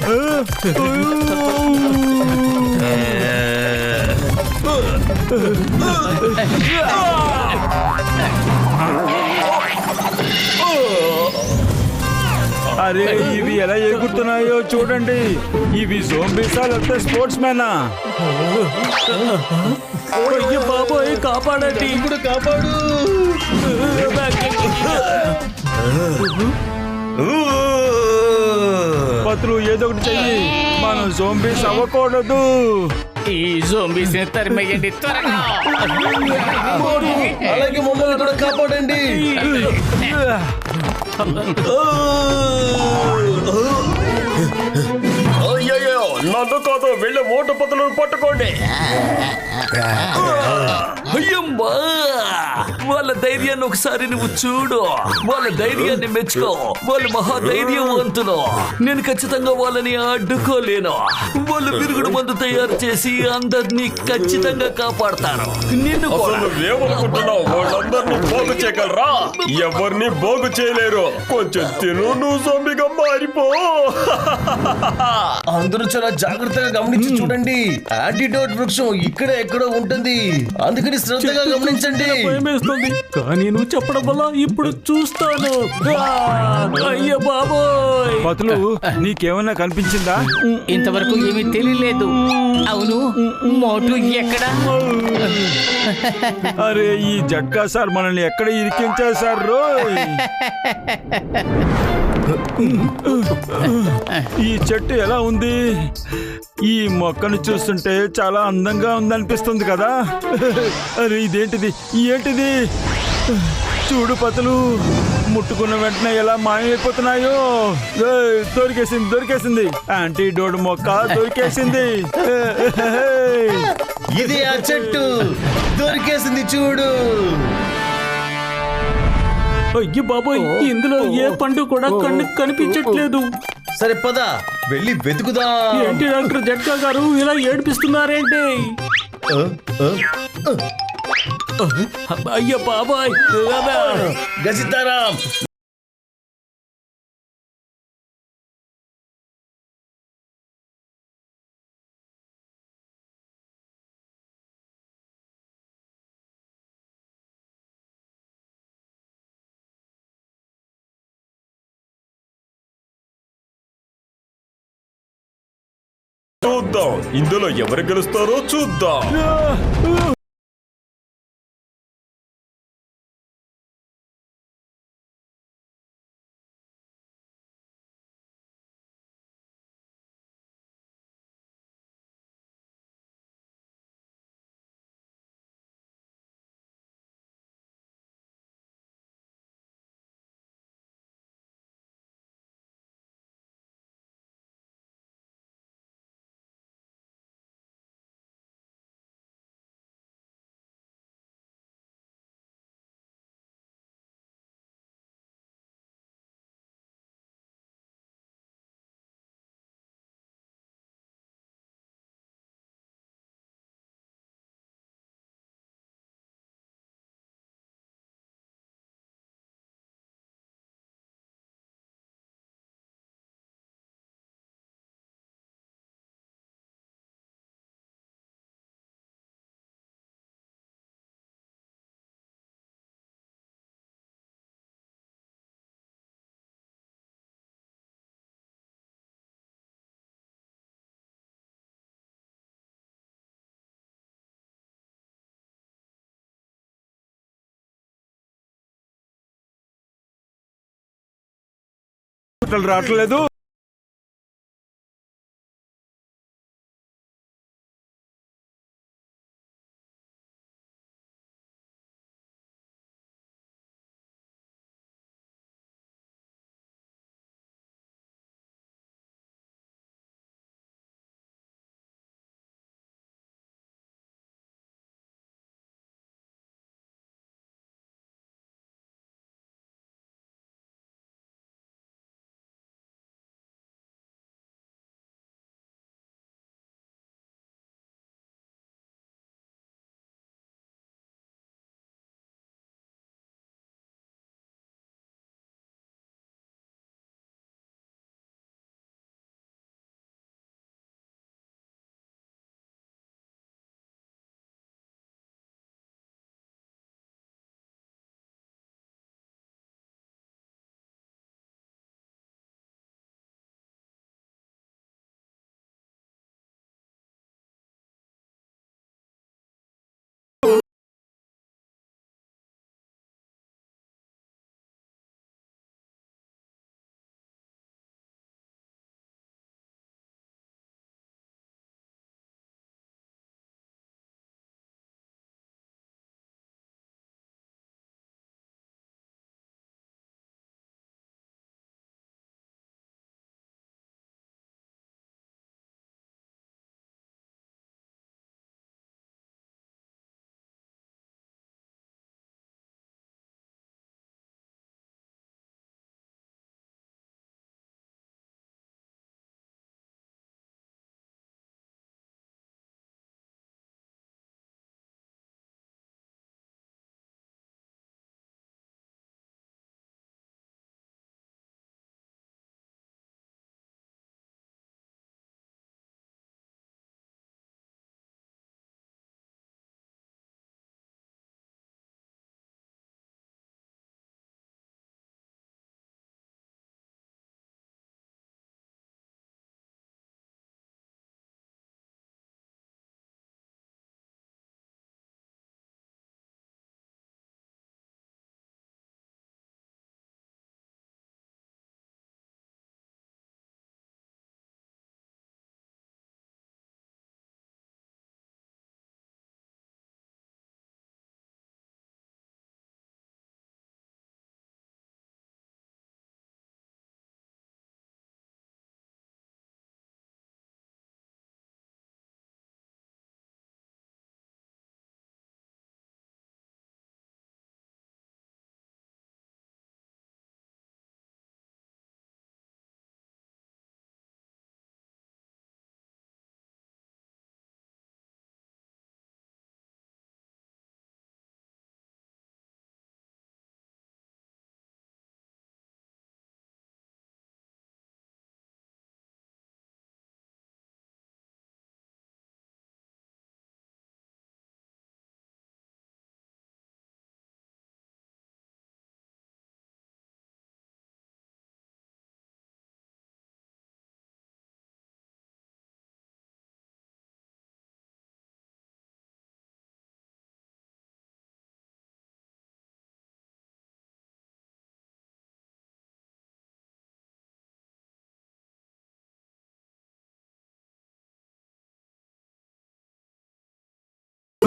అరే ఇవి ఎలా ఎగురుతున్నాయో చూడండి. ఇవి జోంబీసా లేకపోతే స్పోర్ట్స్ మ్యానా? అయ్యో బాబోయ్, కాపాడండి. ఇప్పుడు కాపాడు. పత్రు ఏదో ఒకటి చెయ్యి. మనం జోంబీస్ అవ్వకూడదు. ఈ జోంబీస్ ని తరిమేయండి త్వరగా. అలాగే మమ్మల్ని కూడా కాపాడండి. అయ్యయ్యో, నన్ను కాదు, వెళ్ళి మోటు పతులను పట్టుకోండి. అయ్యమ్మా, వాళ్ళ ధైర్యాన్ని ఒకసారి నువ్వు చూడు. వాళ్ళ ధైర్యాన్ని మెచ్చుకో. వాళ్ళు మహాధైర్యవంతులు. నేను ఖచ్చితంగా వాళ్ళని అడ్డుకోలేను. వాళ్ళు విరుగుడు మందు తయారు చేసి అందరినీ ఖచ్చితంగా కాపాడతారు. నిన్ను కూడా. అసలు నువ్వేమనుకుంటున్నావు? వాళ్ళందరినీ బాగు చేయగలరా? ఎవరిని బాగు చేయలేరు. కొంచెం తిను, నువ్వు జోంబీగా మారిపో. అందరూ చాలా జాగ్రత్తగా గమనించి చూడండి. యాంటీడోట్ వృక్షం ఇక్కడే ఎక్కడో ఉంటుంది. అందుకని శ్రద్ధగా గమనించండి. భయమేస్తుంది, కానీ నువ్వు చెప్పడం వల్ల ఇప్పుడు చూస్తాను. అయ్యో బాబోయ్. పతులు నీకేమన్నా కనిపించిందా? ఇంతవరకు ఏమీ తెలియలేదు. అవును, మోటు ఎక్కడ? అరే ఈ జట్కా సార్ మనల్ని ఎక్కడ ఇరికించేశారు రోయ్. ఈ చెట్టు ఎలా ఉంది? ఈ మొక్కను చూస్తుంటే చాలా అందంగా ఉందనిపిస్తుంది కదా. అరే ఇదేంటిది? ఏంటిది? చూడు పతులు, ముట్టుకున్న వెంటనే ఎలా మాయమైపోతున్నాయో. దొరికేసింది, దొరికేసింది. యాంటీడోట్ మొక్క దొరికేసింది. ఇది ఆ చెట్టు దొరికేసింది చూడు. అయ్యో బాబోయ్, ఇందులో ఏ పండు కూడా కన్నుకు కనిపించట్లేదు. సరే పద, వెళ్ళి వెతుకుదాం. ఏంటి డాక్టర్ జట్కా గారు ఇలా ఏడిపిస్తున్నారేంటి? అయ్యో బాబాయ్. గజితారాం, చూద్దాం, ఇందులో ఎవరు గెలుస్తారో చూద్దాం. రావట్లేదు.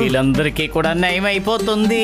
వీళ్ళందరికీ కూడా నయం అయిపోతుంది.